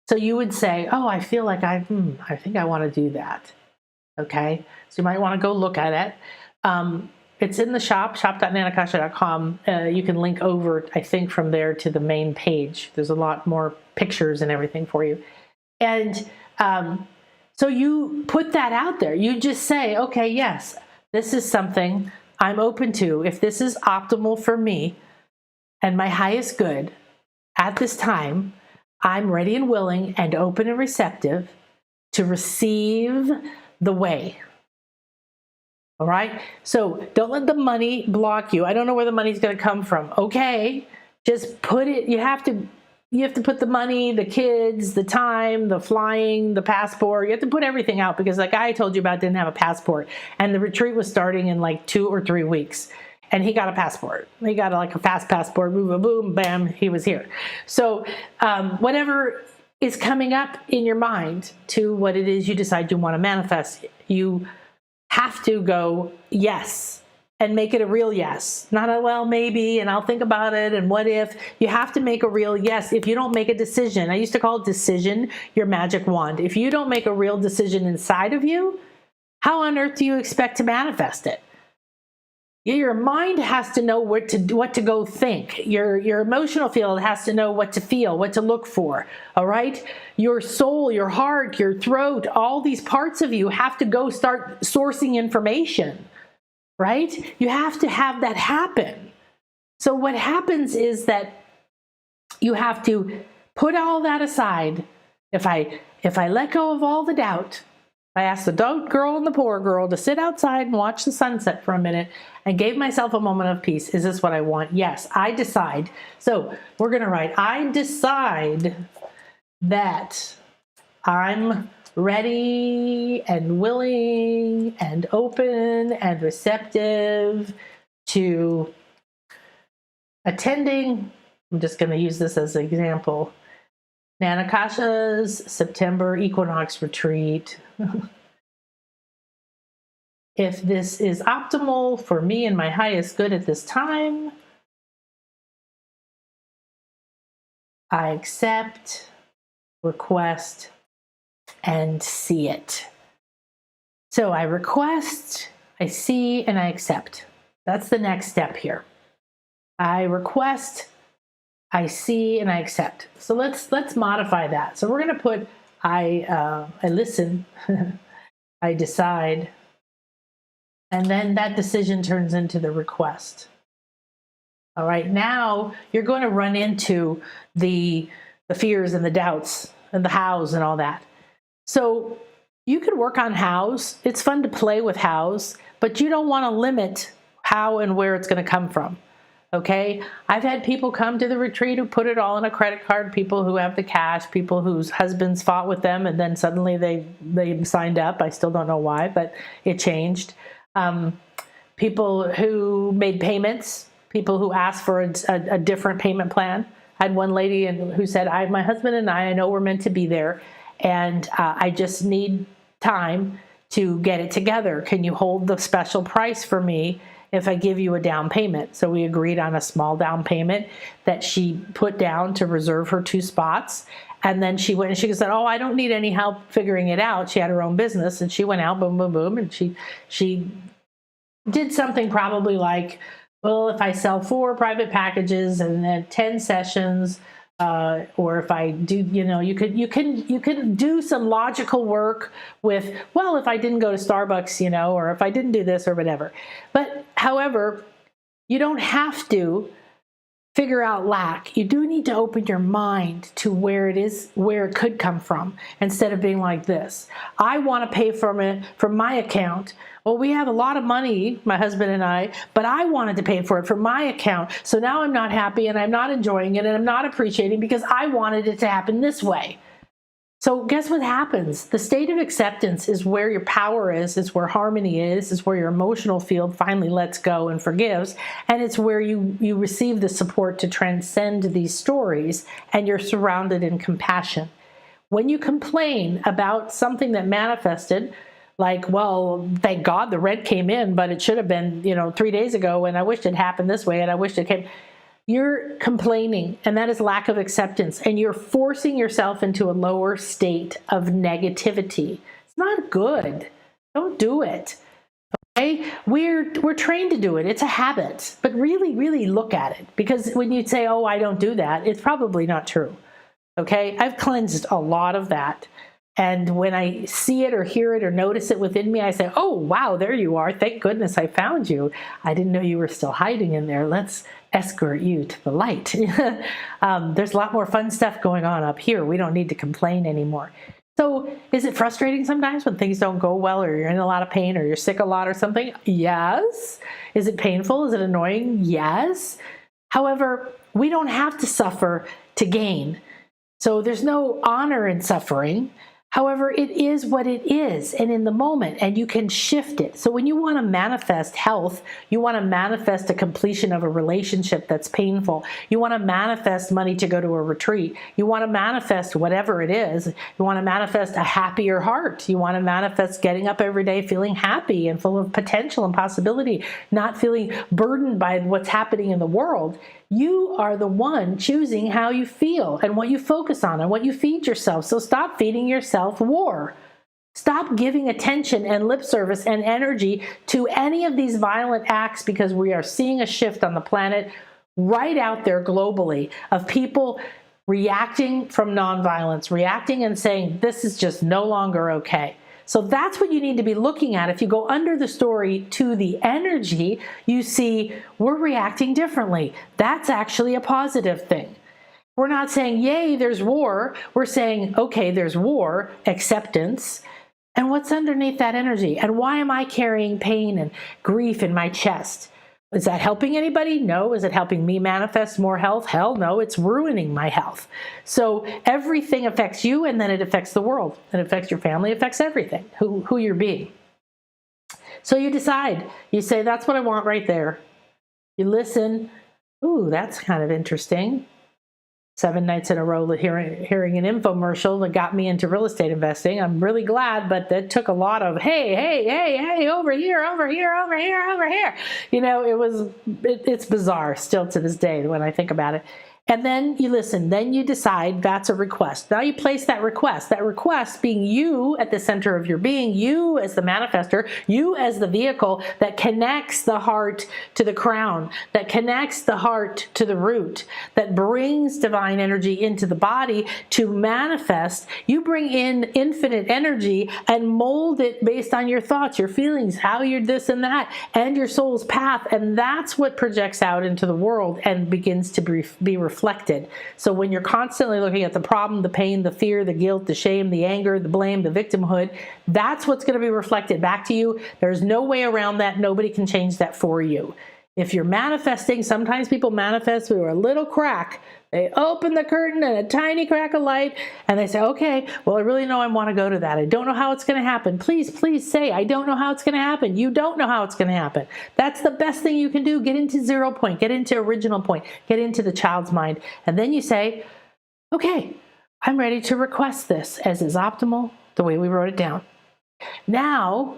[SPEAKER 1] So you would say, oh, I feel like I think I want to do that. Okay. So you might want to go look at it. It's in the shop.nanakasha.com. You can link over, I think, from there to the main page. There's a lot more pictures and everything for you. And so you put that out there. You just say, okay, yes, this is something I'm open to. If this is optimal for me and my highest good at this time, I'm ready and willing and open and receptive to receive the way. All right. So don't let the money block you. I don't know where the money's going to come from. Okay. Just put it, you have to put the money, the kids, the time, the flying, the passport. You have to put everything out, because like I told you about, didn't have a passport, and the retreat was starting in like 2 or 3 weeks. And he got a passport. He got like a fast passport, boom, boom, bam, he was here. So whatever is coming up in your mind to what it is you decide you want to manifest, you have to go yes and make it a real yes. Not a well, maybe, and I'll think about it, and what if. You have to make a real yes. If you don't make a decision, I used to call decision your magic wand. If you don't make a real decision inside of you, how on earth do you expect to manifest it? Your mind has to know what to go think. Your emotional field has to know what to feel, what to look for. All right? Your soul, your heart, your throat, all these parts of you have to go start sourcing information. Right? You have to have that happen. So what happens is that you have to put all that aside. If I let go of all the doubt, I asked the dope girl and the poor girl to sit outside and watch the sunset for a minute and gave myself a moment of peace. Is this what I want? Yes, I decide. So we're going to write, I decide that I'm ready and willing and open and receptive to attending. I'm just going to use this as an example. Nanakasha's September equinox retreat. If this is optimal for me and my highest good at this time, I accept, request, and see it. So I request, I see, and I accept. That's the next step here. I request, I see, and I accept. So let's modify that. So we're going to put I listen, I decide, and then that decision turns into the request. All right, now you're going to run into the fears and the doubts and the hows and all that. So you can work on hows. It's fun to play with hows, but you don't want to limit how and where it's going to come from. Okay, I've had people come to the retreat who put it all on a credit card, people who have the cash, people whose husbands fought with them and then suddenly they signed up. I still don't know why, but it changed. People who made payments, people who asked for a different payment plan. I had one lady who said, my husband and I know we're meant to be there, and I just need time to get it together. Can you hold the special price for me if I give you a down payment? So we agreed on a small down payment that she put down to reserve her 2 spots. And then she went and she said, I don't need any help figuring it out. She had her own business and she went out, boom, boom, boom. And she did something probably like, well, if I sell 4 private packages and then 10 sessions, or if I do, you can do some logical work with, well, if I didn't go to Starbucks, or if I didn't do this or whatever. But however, you don't have to figure out lack. You do need to open your mind to where it is, where it could come from, instead of being like this. I want to pay from it from my account. Well, we have a lot of money, my husband and I, but I wanted to pay for it from my account. So now I'm not happy and I'm not enjoying it and I'm not appreciating because I wanted it to happen this way. So guess what happens? The state of acceptance is where your power is where harmony is where your emotional field finally lets go and forgives, and it's where you receive the support to transcend these stories, and you're surrounded in compassion. When you complain about something that manifested, like, well, thank God the rent came in, but it should have been, 3 days ago, and I wish it happened this way, and I wish it came. You're complaining, and that is lack of acceptance, and you're forcing yourself into a lower state of negativity. It's not good. Don't do it. Okay? We're trained to do it. It's a habit, but really, really look at it, because when you say, oh, I don't do that, it's probably not true. Okay? I've cleansed a lot of that. And when I see it or hear it or notice it within me, I say, oh, wow, there you are. Thank goodness I found you. I didn't know you were still hiding in there. Let's escort you to the light. There's a lot more fun stuff going on up here. We don't need to complain anymore. So is it frustrating sometimes when things don't go well, or you're in a lot of pain, or you're sick a lot or something? Yes. Is it painful? Is it annoying? Yes. However, we don't have to suffer to gain. So there's no honor in suffering. However, it is what it is, and in the moment, and you can shift it. So when you want to manifest health, you want to manifest a completion of a relationship that's painful. You want to manifest money to go to a retreat. You want to manifest whatever it is. You want to manifest a happier heart. You want to manifest getting up every day feeling happy and full of potential and possibility, not feeling burdened by what's happening in the world. You are the one choosing how you feel and what you focus on and what you feed yourself. So stop feeding yourself war. Stop giving attention and lip service and energy to any of these violent acts, because we are seeing a shift on the planet right out there globally of people reacting from nonviolence, reacting and saying, this is just no longer okay. So that's what you need to be looking at. If you go under the story to the energy, you see we're reacting differently. That's actually a positive thing. We're not saying, yay, there's war. We're saying, okay, there's war, acceptance. And what's underneath that energy? And why am I carrying pain and grief in my chest? Is that helping anybody? No. Is it helping me manifest more health? Hell no, it's ruining my health. So everything affects you, and then it affects the world. It affects your family, it affects everything, who you're being. So you decide, you say, that's what I want right there. You listen. Ooh, that's kind of interesting. 7 nights in a row hearing an infomercial that got me into real estate investing. I'm really glad, but that took a lot of, hey, over here. You know, it's bizarre still to this day when I think about it. And then you listen, then you decide that's a request. Now you place that request being you at the center of your being, you as the manifester, you as the vehicle that connects the heart to the crown, that connects the heart to the root, that brings divine energy into the body to manifest. You bring in infinite energy and mold it based on your thoughts, your feelings, how you're this and that, and your soul's path. And that's what projects out into the world and begins to be reflected. So when you're constantly looking at the problem, the pain, the fear, the guilt, the shame, the anger, the blame, the victimhood, that's what's going to be reflected back to you. There's no way around that. Nobody can change that for you. If you're manifesting, sometimes people manifest through a little crack. They open the curtain and a tiny crack of light, and they say, okay, well, I really know I want to go to that. I don't know how it's going to happen. Please say, I don't know how it's going to happen. You don't know how it's going to happen. That's the best thing you can do. Get into 0 point, get into original point, get into the child's mind. And then you say, okay, I'm ready to request this as is optimal, the way we wrote it down. Now,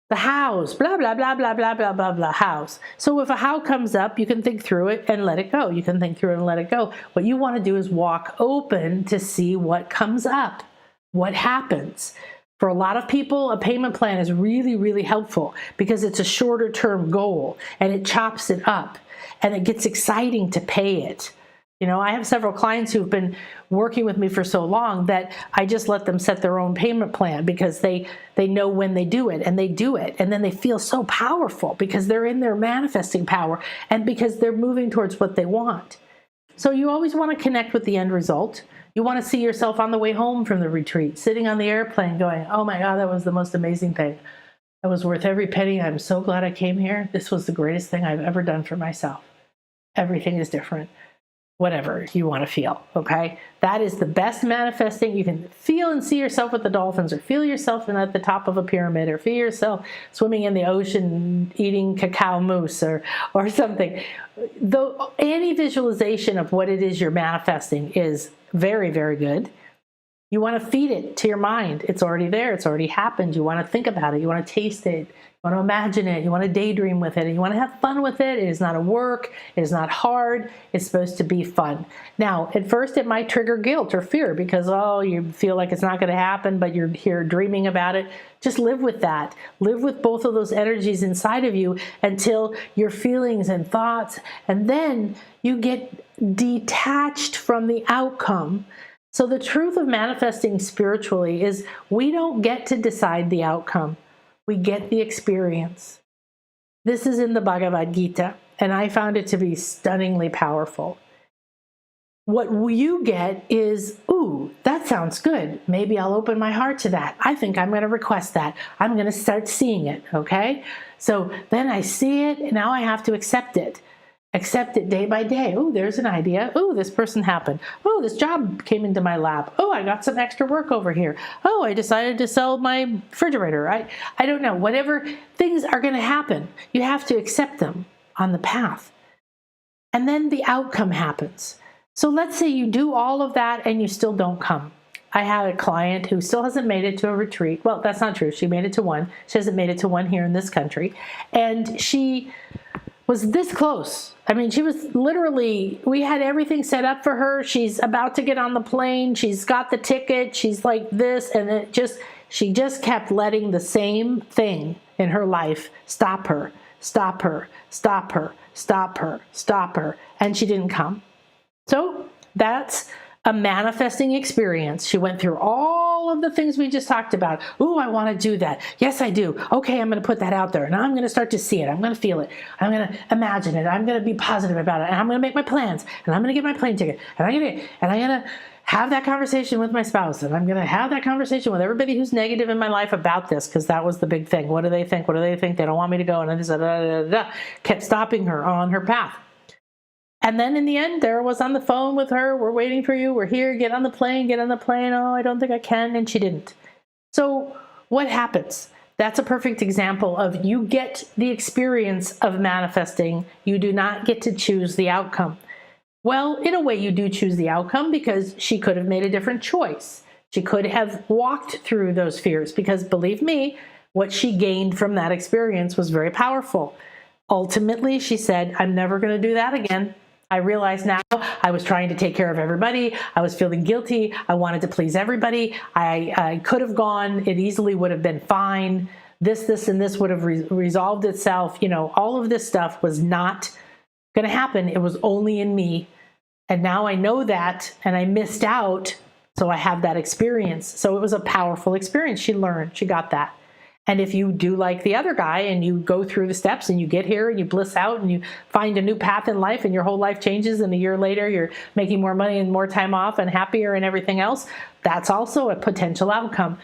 [SPEAKER 1] the hows, blah, blah, blah, blah, blah, blah, blah, blah, hows. So if a how comes up, you can think through it and let it go. You can think through it and let it go. What you want to do is walk open to see what comes up, what happens. For a lot of people, a payment plan is really, really helpful because it's a shorter term goal and it chops it up and it gets exciting to pay it. You know, I have several clients who've been working with me for so long that I just let them set their own payment plan because they know when they do it and they do it. And then they feel so powerful because they're in their manifesting power and because they're moving towards what they want. So you always want to connect with the end result. You want to see yourself on the way home from the retreat, sitting on the airplane going, oh my God, that was the most amazing thing. That was worth every penny. I'm so glad I came here. This was the greatest thing I've ever done for myself. Everything is different. Whatever you want to feel, okay? That is the best manifesting. You can feel and see yourself with the dolphins, or feel yourself at the top of a pyramid, or feel yourself swimming in the ocean eating cacao mousse or something. Though any visualization of what it is you're manifesting is very, very good. You want to feed it to your mind. It's already there. It's already happened. You want to think about it. You want to taste it. You want to imagine it. You want to daydream with it. And you want to have fun with it. It is not a work. It is not hard. It's supposed to be fun. Now, at first, it might trigger guilt or fear because, oh, you feel like it's not going to happen, but you're here dreaming about it. Just live with that. Live with both of those energies inside of you until your feelings and thoughts, and then you get detached from the outcome. So the truth of manifesting spiritually is we don't get to decide the outcome. We get the experience. This is in the Bhagavad Gita, and I found it to be stunningly powerful. What you get is, ooh, that sounds good. Maybe I'll open my heart to that. I think I'm going to request that. I'm going to start seeing it, okay? So then I see it, and now I have to accept it. Accept it day by day. Oh, there's an idea. Oh, this person happened. Oh, this job came into my lap. Oh, I got some extra work over here. Oh, I decided to sell my refrigerator. I don't know. Whatever things are going to happen, you have to accept them on the path. And then the outcome happens. So let's say you do all of that and you still don't come. I had a client who still hasn't made it to a retreat. Well, that's not true. She made it to one. She hasn't made it to one here in this country. And she was this close. I mean, she was literally, we had everything set up for her. She's about to get on the plane. She's got the ticket. She's like this. And she just kept letting the same thing in her life stop her, stop her, stop her, stop her, stop her. And she didn't come. So that's a manifesting experience. She went through all of the things we just talked about. Ooh, I want to do that. Yes, I do. Okay, I'm going to put that out there. Now I'm going to start to see it. I'm going to feel it. I'm going to imagine it. I'm going to be positive about it. And I'm going to make my plans. And I'm going to get my plane ticket. And I'm going to have that conversation with my spouse, and I'm going to have that conversation with everybody who's negative in my life about this, because that was the big thing. What do they think? What do they think? They don't want me to go. And I just kept stopping her on her path. And then in the end, there I was on the phone with her. We're waiting for you. We're here. Get on the plane. Get on the plane. Oh, I don't think I can. And she didn't. So what happens? That's a perfect example of you get the experience of manifesting. You do not get to choose the outcome. Well, in a way, you do choose the outcome, because she could have made a different choice. She could have walked through those fears, because believe me, what she gained from that experience was very powerful. Ultimately, she said, I'm never going to do that again. I realize now I was trying to take care of everybody. I was feeling guilty. I wanted to please everybody. I could have gone. It easily would have been fine. This, and this would have resolved itself. You know, all of this stuff was not going to happen. It was only in me. And now I know that, and I missed out. So I have that experience. So it was a powerful experience. She learned, she got that. And if you do like the other guy and you go through the steps and you get here and you bliss out and you find a new path in life and your whole life changes, and a year later you're making more money and more time off and happier and everything else, that's also a potential outcome.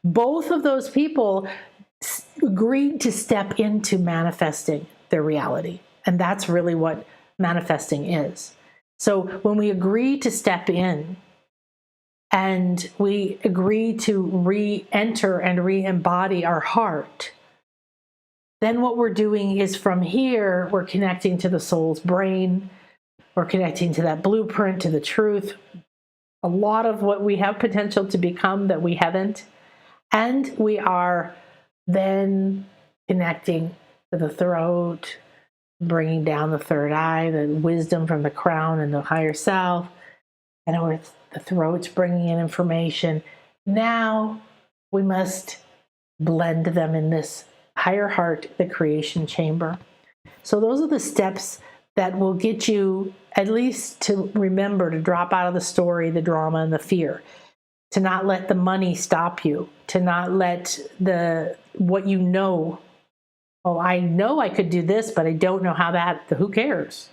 [SPEAKER 1] Both of those people agreed to step into manifesting their reality. And that's really what manifesting is. So when we agree to step in and we agree to re-enter and re-embody our heart, then what we're doing is, from here, we're connecting to the soul's brain. We're connecting to that blueprint, to the truth. A lot of what we have potential to become that we haven't. And we are then connecting to the throat, bringing down the third eye, the wisdom from the crown and the higher self. And with the throat's bringing in information. Now we must blend them in this higher heart, the creation chamber. So those are the steps that will get you at least to remember to drop out of the story, the drama, and the fear. To not let the money stop you. To not let what you know. Oh, I know I could do this, but I don't know how who cares?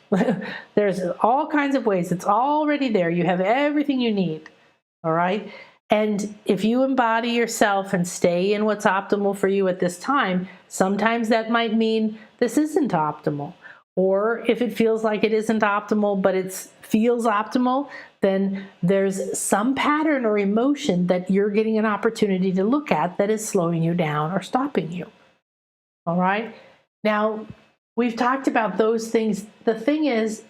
[SPEAKER 1] There's all kinds of ways. It's already there. You have everything you need. All right. And if you embody yourself and stay in what's optimal for you at this time, sometimes that might mean this isn't optimal. Or if it feels like it isn't optimal, but it feels optimal, then there's some pattern or emotion that you're getting an opportunity to look at that is slowing you down or stopping you. All right. Now, we've talked about those things. The thing is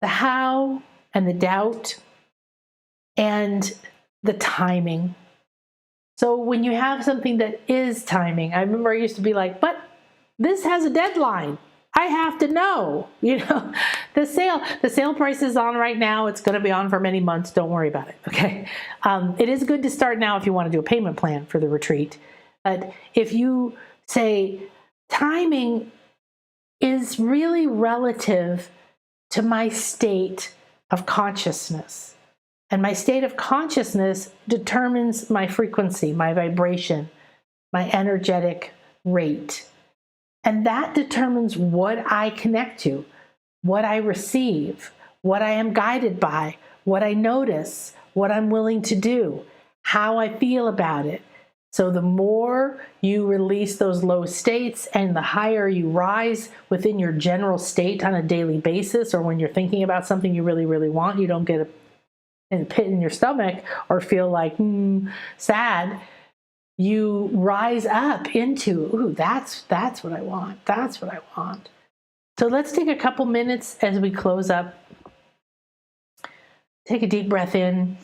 [SPEAKER 1] the how and the doubt and the timing. So when you have something that is timing, I remember I used to be like, but this has a deadline. I have to know, the sale price is on right now. It's going to be on for many months. Don't worry about it. Okay. It is good to start now if you want to do a payment plan for the retreat. But if you say, timing is really relative to my state of consciousness. And my state of consciousness determines my frequency, my vibration, my energetic rate. And that determines what I connect to, what I receive, what I am guided by, what I notice, what I'm willing to do, how I feel about it. So the more you release those low states and the higher you rise within your general state on a daily basis, or when you're thinking about something you really, really want, you don't get a pit in your stomach or feel like sad. You rise up into, ooh, that's what I want. That's what I want. So let's take a couple minutes as we close up. Take a deep breath in.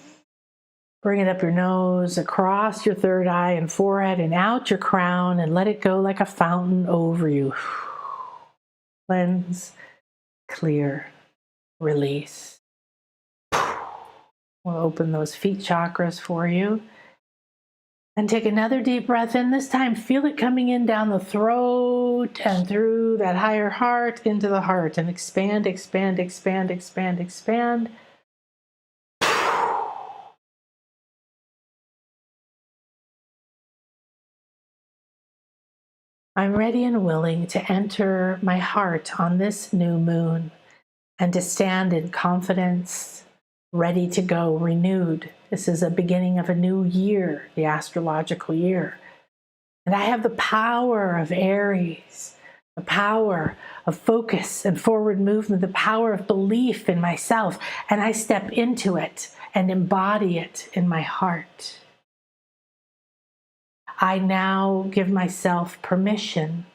[SPEAKER 1] Bring it up your nose, across your third eye and forehead, and out your crown, and let it go like a fountain over you. Cleanse, clear, release. We'll open those feet chakras for you. And take another deep breath in. This time, feel it coming in down the throat and through that higher heart into the heart. And expand, expand, expand, expand, expand. I'm ready and willing to enter my heart on this new moon and to stand in confidence, ready to go, renewed. This is a beginning of a new year, the astrological year. And I have the power of Aries, the power of focus and forward movement, the power of belief in myself. And I step into it and embody it in my heart. I now give myself permission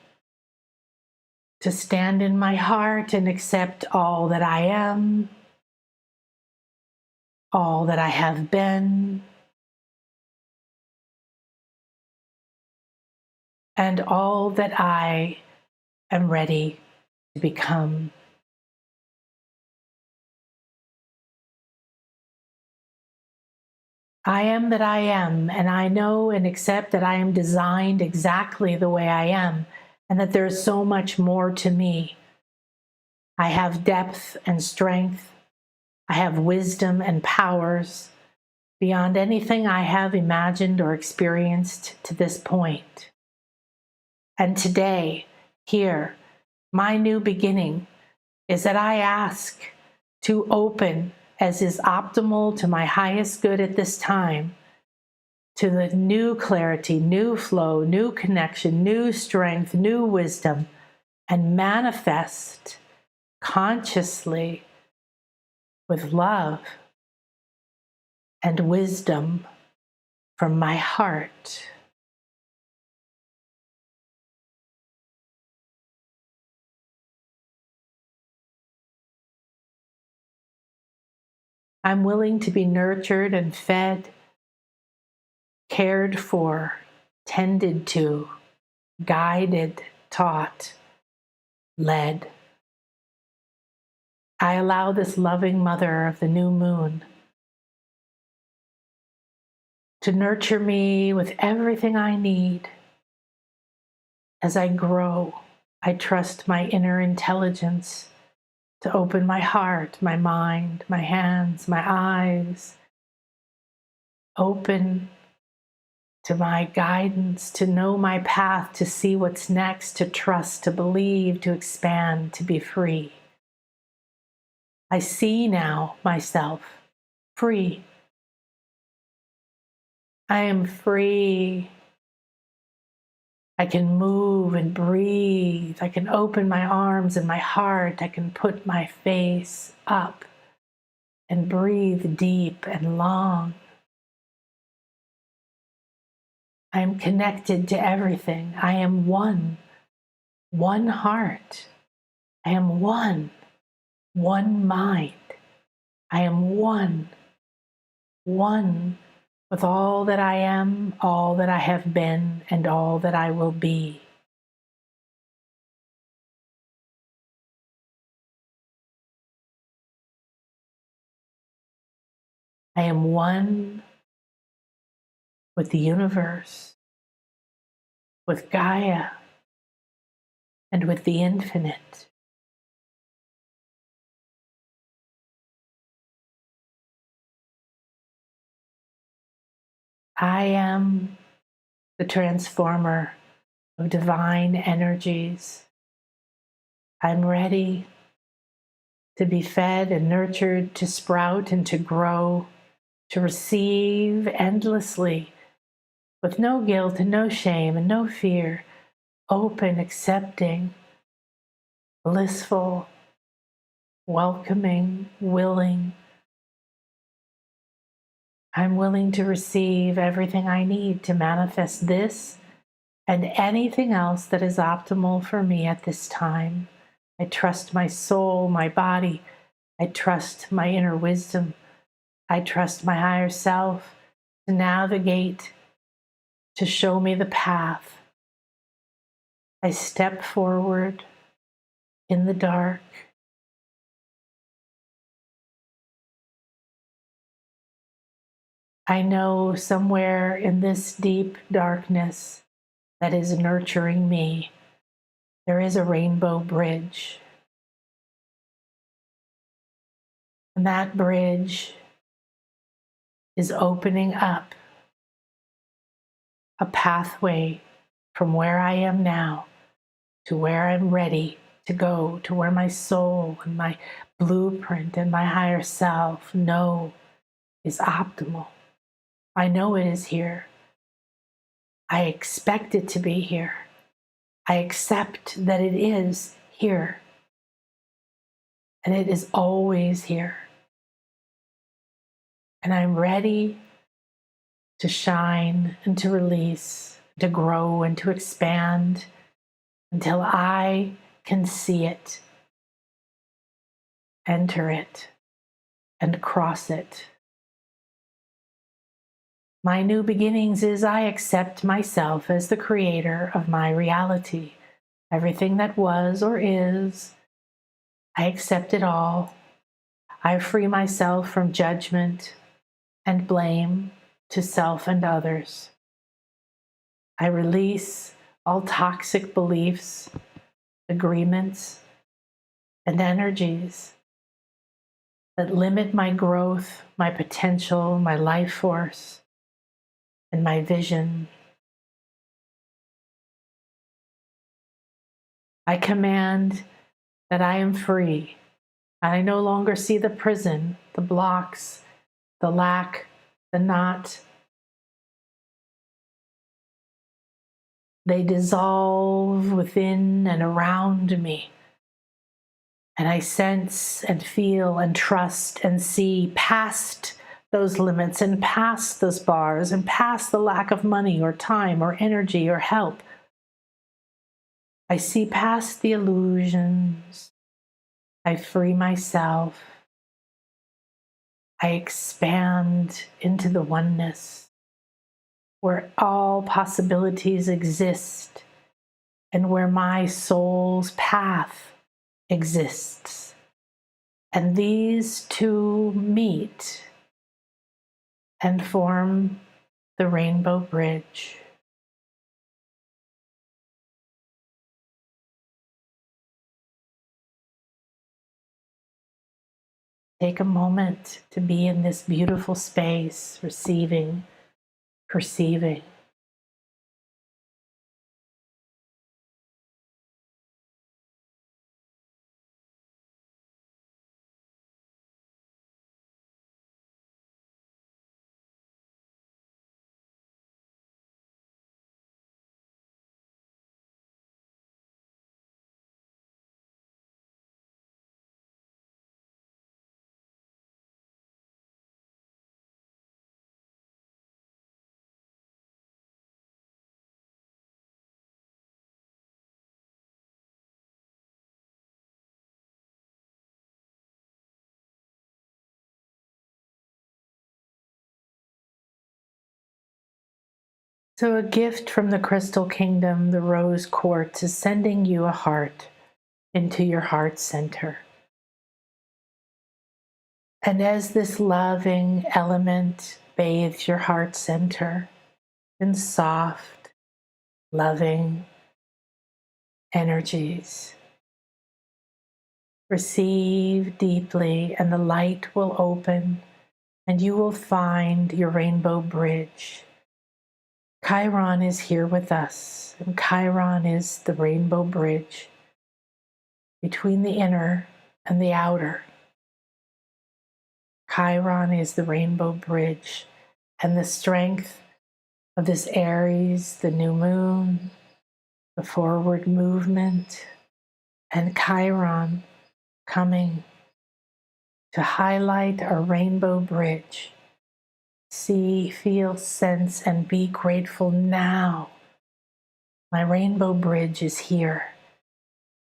[SPEAKER 1] to stand in my heart and accept all that I am, all that I have been, and all that I am ready to become. I am that I am, and I know and accept that I am designed exactly the way I am, and that there is so much more to me. I have depth and strength. I have wisdom and powers beyond anything I have imagined or experienced to this point. And today, here, my new beginning is that I ask to open, as is optimal to my highest good at this time, to the new clarity, new flow, new connection, new strength, new wisdom, and manifest consciously with love and wisdom from my heart. I'm willing to be nurtured and fed, cared for, tended to, guided, taught, led. I allow this loving mother of the new moon to nurture me with everything I need. As I grow, I trust my inner intelligence to open my heart, my mind, my hands, my eyes, open to my guidance, to know my path, to see what's next, to trust, to believe, to expand, to be free. I see now myself free. I am free. I can move and breathe. I can open my arms and my heart. I can put my face up and breathe deep and long. I am connected to everything. I am one heart. I am one mind. I am one with all that I am, all that I have been, and all that I will be. I am one with the universe, with Gaia, and with the infinite. I am the transformer of divine energies. I'm ready to be fed and nurtured, to sprout and to grow, to receive endlessly with no guilt and no shame and no fear, open, accepting, blissful, welcoming, willing. I'm willing to receive everything I need to manifest this and anything else that is optimal for me at this time. I trust my soul, my body. I trust my inner wisdom. I trust my higher self to navigate, to show me the path. I step forward in the dark. I know somewhere in this deep darkness that is nurturing me, there is a rainbow bridge. And that bridge is opening up a pathway from where I am now to where I'm ready to go, to where my soul and my blueprint and my higher self know is optimal. I know it is here. I expect it to be here. I accept that it is here. And it is always here. And I'm ready to shine and to release, to grow and to expand until I can see it, enter it, and cross it. My new beginnings is I accept myself as the creator of my reality. Everything that was or is, I accept it all. I free myself from judgment and blame to self and others. I release all toxic beliefs, agreements, and energies that limit my growth, my potential, my life force, and my vision. I command that I am free. I no longer see the prison, the blocks, the lack, the not. They dissolve within and around me. And I sense and feel and trust and see past those limits and past those bars and past the lack of money or time or energy or help. I see past the illusions. I free myself. I expand into the oneness where all possibilities exist and where my soul's path exists. And these two meet and form the rainbow bridge. Take a moment to be in this beautiful space, receiving, perceiving. So a gift from the crystal kingdom, the rose quartz, is sending you a heart into your heart center. And as this loving element bathes your heart center in soft, loving energies, receive deeply and the light will open and you will find your rainbow bridge. Chiron is here with us, and Chiron is the rainbow bridge between the inner and the outer. Chiron is the rainbow bridge, and the strength of this Aries, the new moon, the forward movement, and Chiron coming to highlight a rainbow bridge. See, feel, sense, and be grateful now. My rainbow bridge is here.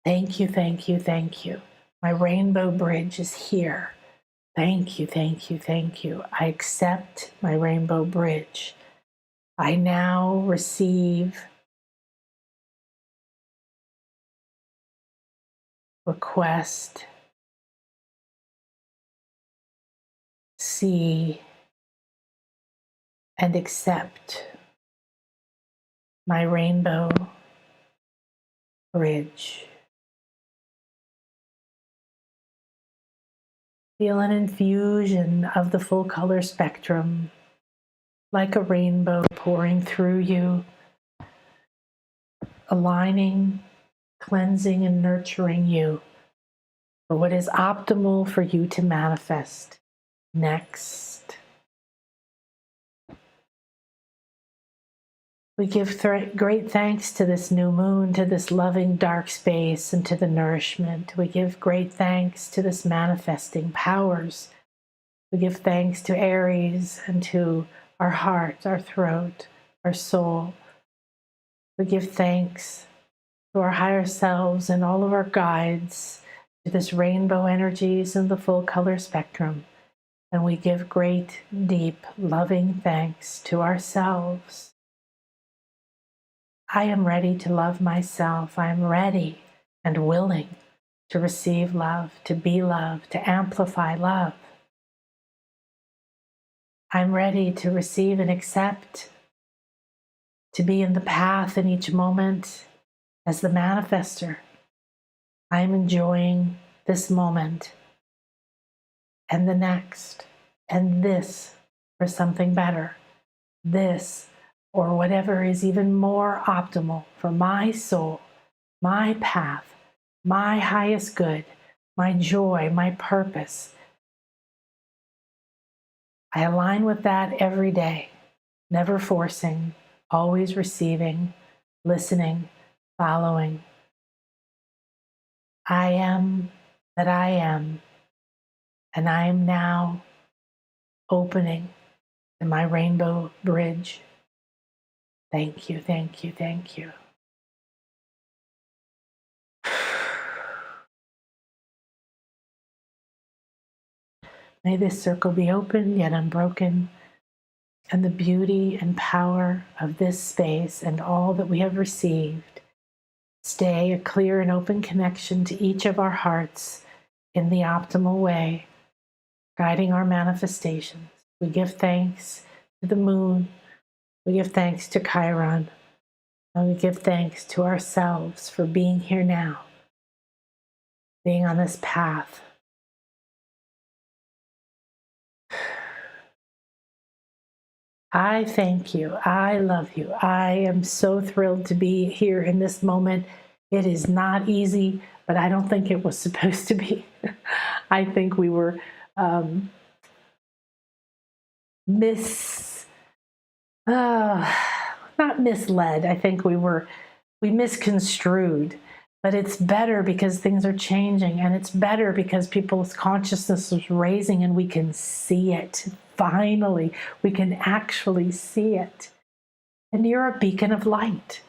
[SPEAKER 1] Thank you, thank you, thank you. My rainbow bridge is here. Thank you, thank you, thank you. I accept my rainbow bridge. I now receive, request, see, and accept my rainbow bridge. Feel an infusion of the full color spectrum, like a rainbow pouring through you, aligning, cleansing, and nurturing you for what is optimal for you to manifest next. We give great thanks to this new moon, to this loving dark space, and to the nourishment. We give great thanks to this manifesting powers. We give thanks to Aries and to our heart, our throat, our soul. We give thanks to our higher selves and all of our guides, to this rainbow energies and the full color spectrum. And we give great, deep, loving thanks to ourselves. I am ready to love myself. I am ready and willing to receive love, to be loved, to amplify love. I'm ready to receive and accept, to be in the path in each moment as the manifester. I'm enjoying this moment and the next and this for something better. This or whatever is even more optimal for my soul, my path, my highest good, my joy, my purpose. I align with that every day, never forcing, always receiving, listening, following. I am that I am, and I am now opening in my rainbow bridge. Thank you, thank you, thank you. May this circle be open yet unbroken, and the beauty and power of this space and all that we have received stay a clear and open connection to each of our hearts in the optimal way, guiding our manifestations. We give thanks to the moon. We give thanks to Chiron. And we give thanks to ourselves for being here now, being on this path. I thank you. I love you. I am so thrilled to be here in this moment. It is not easy, but I don't think it was supposed to be. I think we were not misled. I think we misconstrued. But it's better because things are changing, and it's better because people's consciousness is raising and we can see it. Finally, we can actually see it. And you're a beacon of light.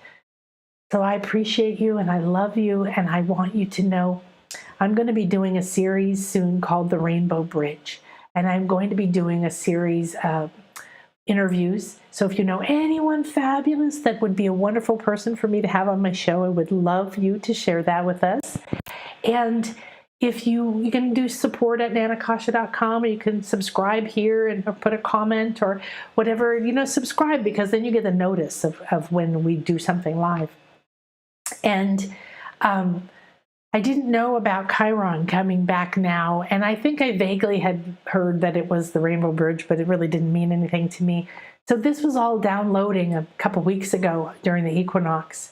[SPEAKER 1] So I appreciate you and I love you, and I want you to know I'm going to be doing a series soon called The Rainbow Bridge. And I'm going to be doing a series of interviews. So if you know anyone fabulous that would be a wonderful person for me to have on my show, I would love you to share that with us. And if you can do support at nanakasha.com, or you can subscribe here and put a comment or whatever, subscribe, because then you get a notice of when we do something live. And I didn't know about Chiron coming back now, and I think I vaguely had heard that it was the Rainbow Bridge, but it really didn't mean anything to me. So this was all downloading a couple weeks ago during the equinox,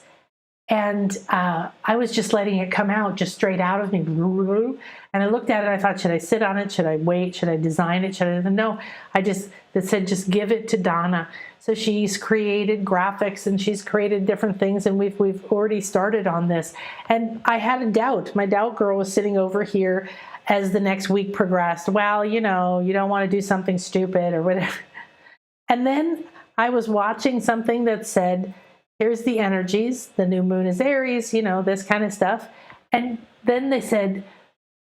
[SPEAKER 1] and I was just letting it come out just straight out of me. And I looked at it, I thought, should I sit on it? Should I wait? Should I design it? No, it said, just give it to Donna. So she's created graphics and she's created different things, and we've already started on this. And I had a doubt. My doubt girl was sitting over here as the next week progressed. Well, you don't want to do something stupid or whatever. And then I was watching something that said, here's the energies. The new moon is Aries, this kind of stuff. And then they said,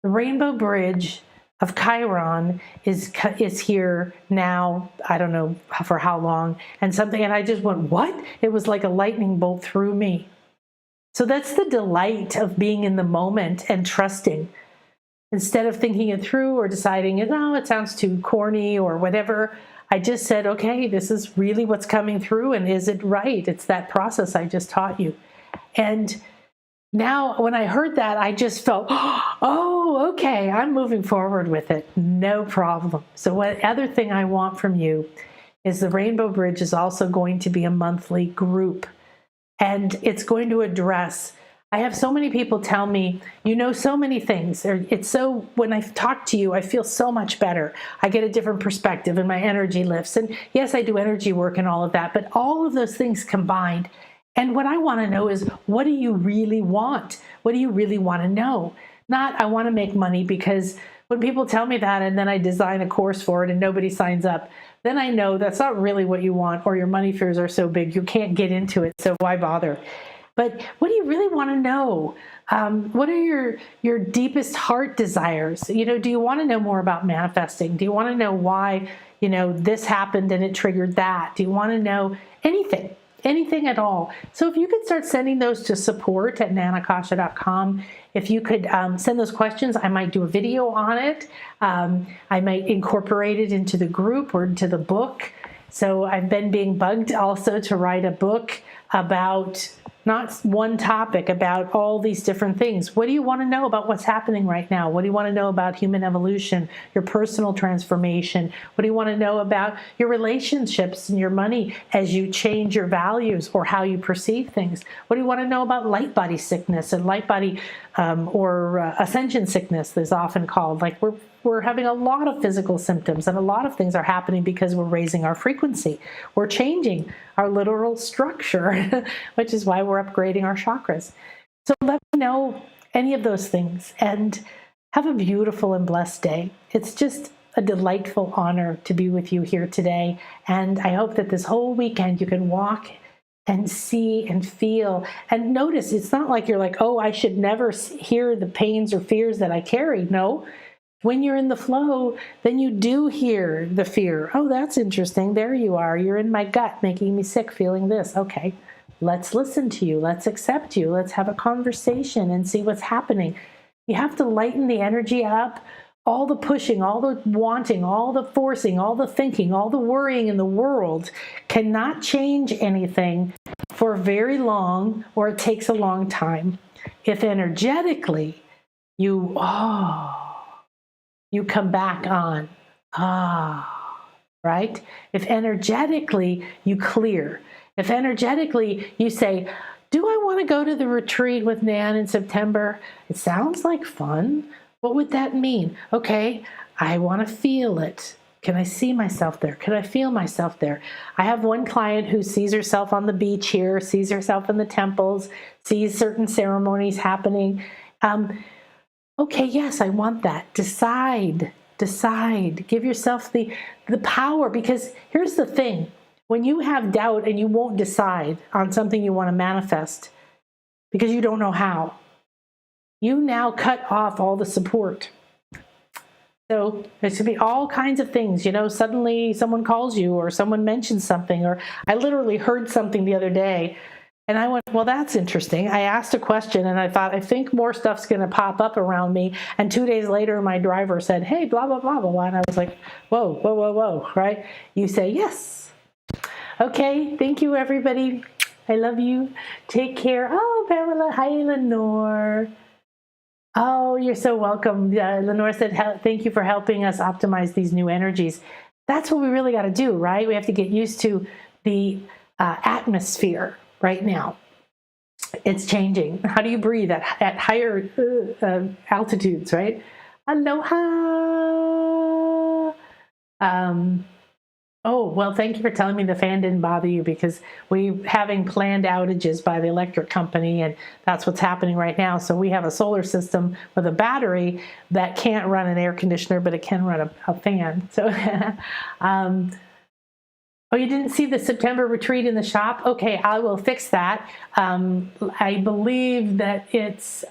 [SPEAKER 1] the Rainbow Bridge of Chiron is here now. I don't know for how long, and I just went, what? It was like a lightning bolt through me. So that's the delight of being in the moment and trusting. Instead of thinking it through or deciding, it sounds too corny or whatever, I just said, okay, this is really what's coming through, and is it right? It's that process I just taught you. And now, when I heard that, I just felt, oh, okay, I'm moving forward with it. No problem. So what other thing I want from you is the Rainbow Bridge is also going to be a monthly group. And it's going to address I have so many people tell me, you know, so many things. It's so, when I talk to you, I feel so much better. I get a different perspective and my energy lifts. And yes, I do energy work and all of that, but all of those things combined. And what I want to know is, what do you really want? What do you really want to know? Not, I want to make money, because when people tell me that and then I design a course for it and nobody signs up, then I know that's not really what you want, or your money fears are so big you can't get into it. So why bother? But what do you really want to know? What are your deepest heart desires? You know, do you want to know more about manifesting? Do you want to know why, you know, this happened and it triggered that? Do you want to know anything? Anything at all? So if you could start sending those to support@nanakasha.com, if you could send those questions, I might do a video on it. I might incorporate it into the group or into the book. So I've been being bugged also to write a book about not one topic, about all these different things. What do you want to know about what's happening right now? What do you want to know about human evolution, your personal transformation? What do you want to know about your relationships and your money as you change your values or how you perceive things? What do you want to know about light body sickness and light body or ascension sickness is often called? Like we're having a lot of physical symptoms, and a lot of things are happening because we're raising our frequency. We're changing our literal structure, which is why we're upgrading our chakras. So let me know any of those things, and have a beautiful and blessed day. It's just a delightful honor to be with you here today. And I hope that this whole weekend you can walk and see and feel and notice. It's not like you're like, oh, I should never hear the pains or fears that I carry. No. When you're in the flow, then you do hear the fear. Oh, that's interesting. There you are. You're in my gut, making me sick, feeling this. Okay, let's listen to you. Let's accept you. Let's have a conversation and see what's happening. You have to lighten the energy up. All the pushing, all the wanting, all the forcing, all the thinking, all the worrying in the world cannot change anything for very long, or it takes a long time. If energetically you come back on, right? If energetically you clear, if energetically you say, do I want to go to the retreat with Nan in September? It sounds like fun. What would that mean? Okay, I want to feel it. Can I see myself there? Can I feel myself there? I have one client who sees herself on the beach here, sees herself in the temples, sees certain ceremonies happening. Okay, yes, I want that. Decide. Give yourself the power, because here's the thing. When you have doubt and you won't decide on something you want to manifest because you don't know how, you now cut off all the support. So there should be all kinds of things, you know, suddenly someone calls you or someone mentions something, or I literally heard something the other day and I went, well, that's interesting. I asked a question and I thought, I think more stuff's going to pop up around me. And 2 days later, my driver said, hey, blah, blah, blah, blah, blah. And I was like, whoa, right? You say yes. Okay, thank you, everybody. I love you. Take care. Oh, Pamela, hi, Lenore. Oh, you're so welcome. Lenore said, thank you for helping us optimize these new energies. That's what we really got to do, right? We have to get used to the atmosphere right now. It's changing. How do you breathe at higher altitudes, right? Aloha. Oh, well, thank you for telling me the fan didn't bother you, because we're having planned outages by the electric company, and that's what's happening right now. So we have a solar system with a battery that can't run an air conditioner, but it can run a fan. So, oh, you didn't see the September retreat in the shop? Okay, I will fix that. I believe that it's,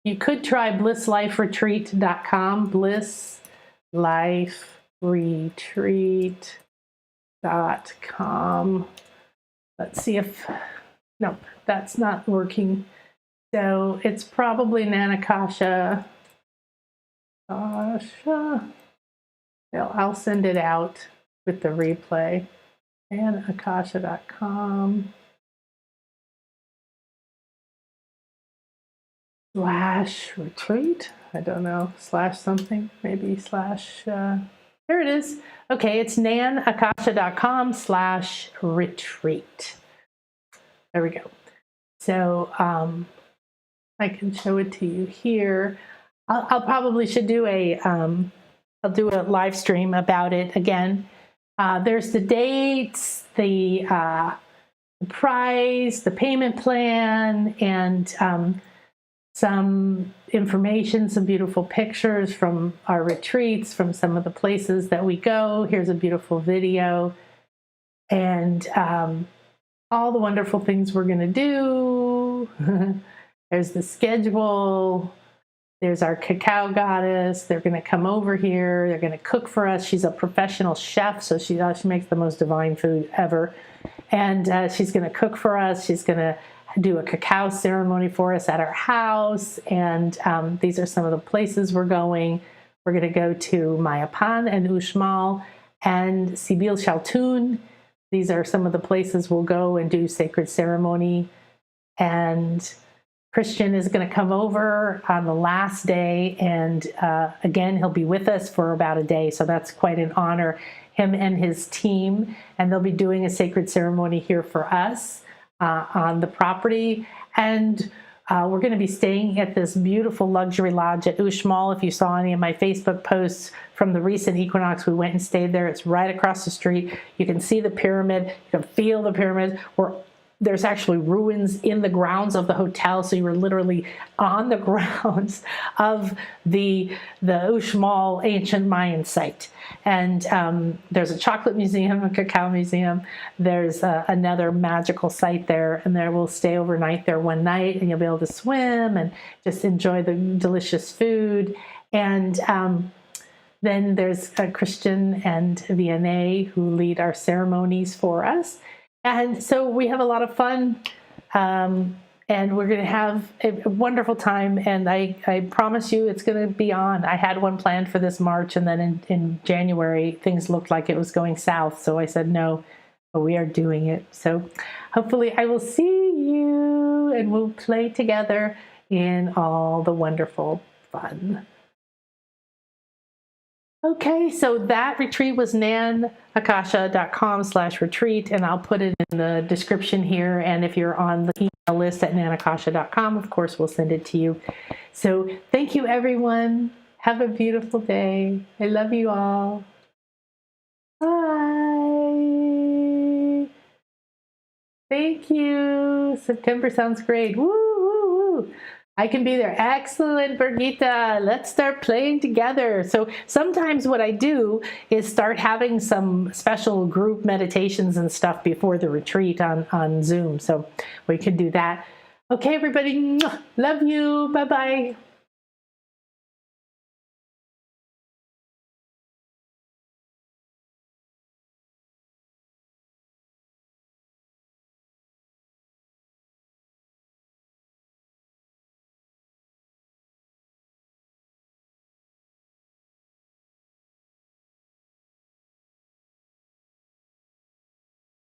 [SPEAKER 1] you could try blissliferetreat.com, blissliferetreat.com. Let's see if, no, that's not working. So it's probably Nanakasha. Well, I'll send it out with the replay. Nanakasha.com /retreat. I don't know, / something, maybe / there it is. Okay, it's nanakasha.com /retreat. There we go. So I can show it to you here. I'll probably should do I'll do a live stream about it again. There's the dates, the price, the payment plan, and some information, some beautiful pictures from our retreats, from some of the places that we go. Here's a beautiful video, and all the wonderful things we're going to do. There's the schedule. There's our cacao goddess. They're going to come over here. They're going to cook for us. She's a professional chef, so she makes the most divine food ever. And she's going to cook for us. She's going to do a cacao ceremony for us at our house. And these are some of the places we're going. We're going to go to Mayapan and Uxmal and Sibil Shaltun. These are some of the places we'll go and do sacred ceremony. And Christian is going to come over on the last day, and again, he'll be with us for about a day, so that's quite an honor, him and his team, and they'll be doing a sacred ceremony here for us on the property, and we're going to be staying at this beautiful luxury lodge at Uxmal. If you saw any of my Facebook posts from the recent equinox, we went and stayed there. It's right across the street. You can see the pyramid. You can feel the pyramid. There's actually ruins in the grounds of the hotel, so you were literally on the grounds of the Uxmal ancient Mayan site. And there's a chocolate museum, a cacao museum. There's another magical site there, and there we'll stay overnight there one night, and you'll be able to swim and just enjoy the delicious food. And then there's Christian and Vianney who lead our ceremonies for us. And so we have a lot of fun, and we're going to have a wonderful time. And I promise you it's going to be on. I had one planned for this March, and then in January, things looked like it was going south. So I said no, but we are doing it. So hopefully I will see you, and we'll play together in all the wonderful fun. Okay, so that retreat was nanakasha.com/retreat, and I'll put it in the description here. And if you're on the email list at nanakasha.com, of course, we'll send it to you. So thank you, everyone. Have a beautiful day. I love you all. Bye. Thank you. September sounds great. Woo, woo, woo. I can be there. Excellent, Birgitta. Let's start playing together. So sometimes what I do is start having some special group meditations and stuff before the retreat on Zoom. So we could do that. Okay, everybody. Love you. Bye-bye.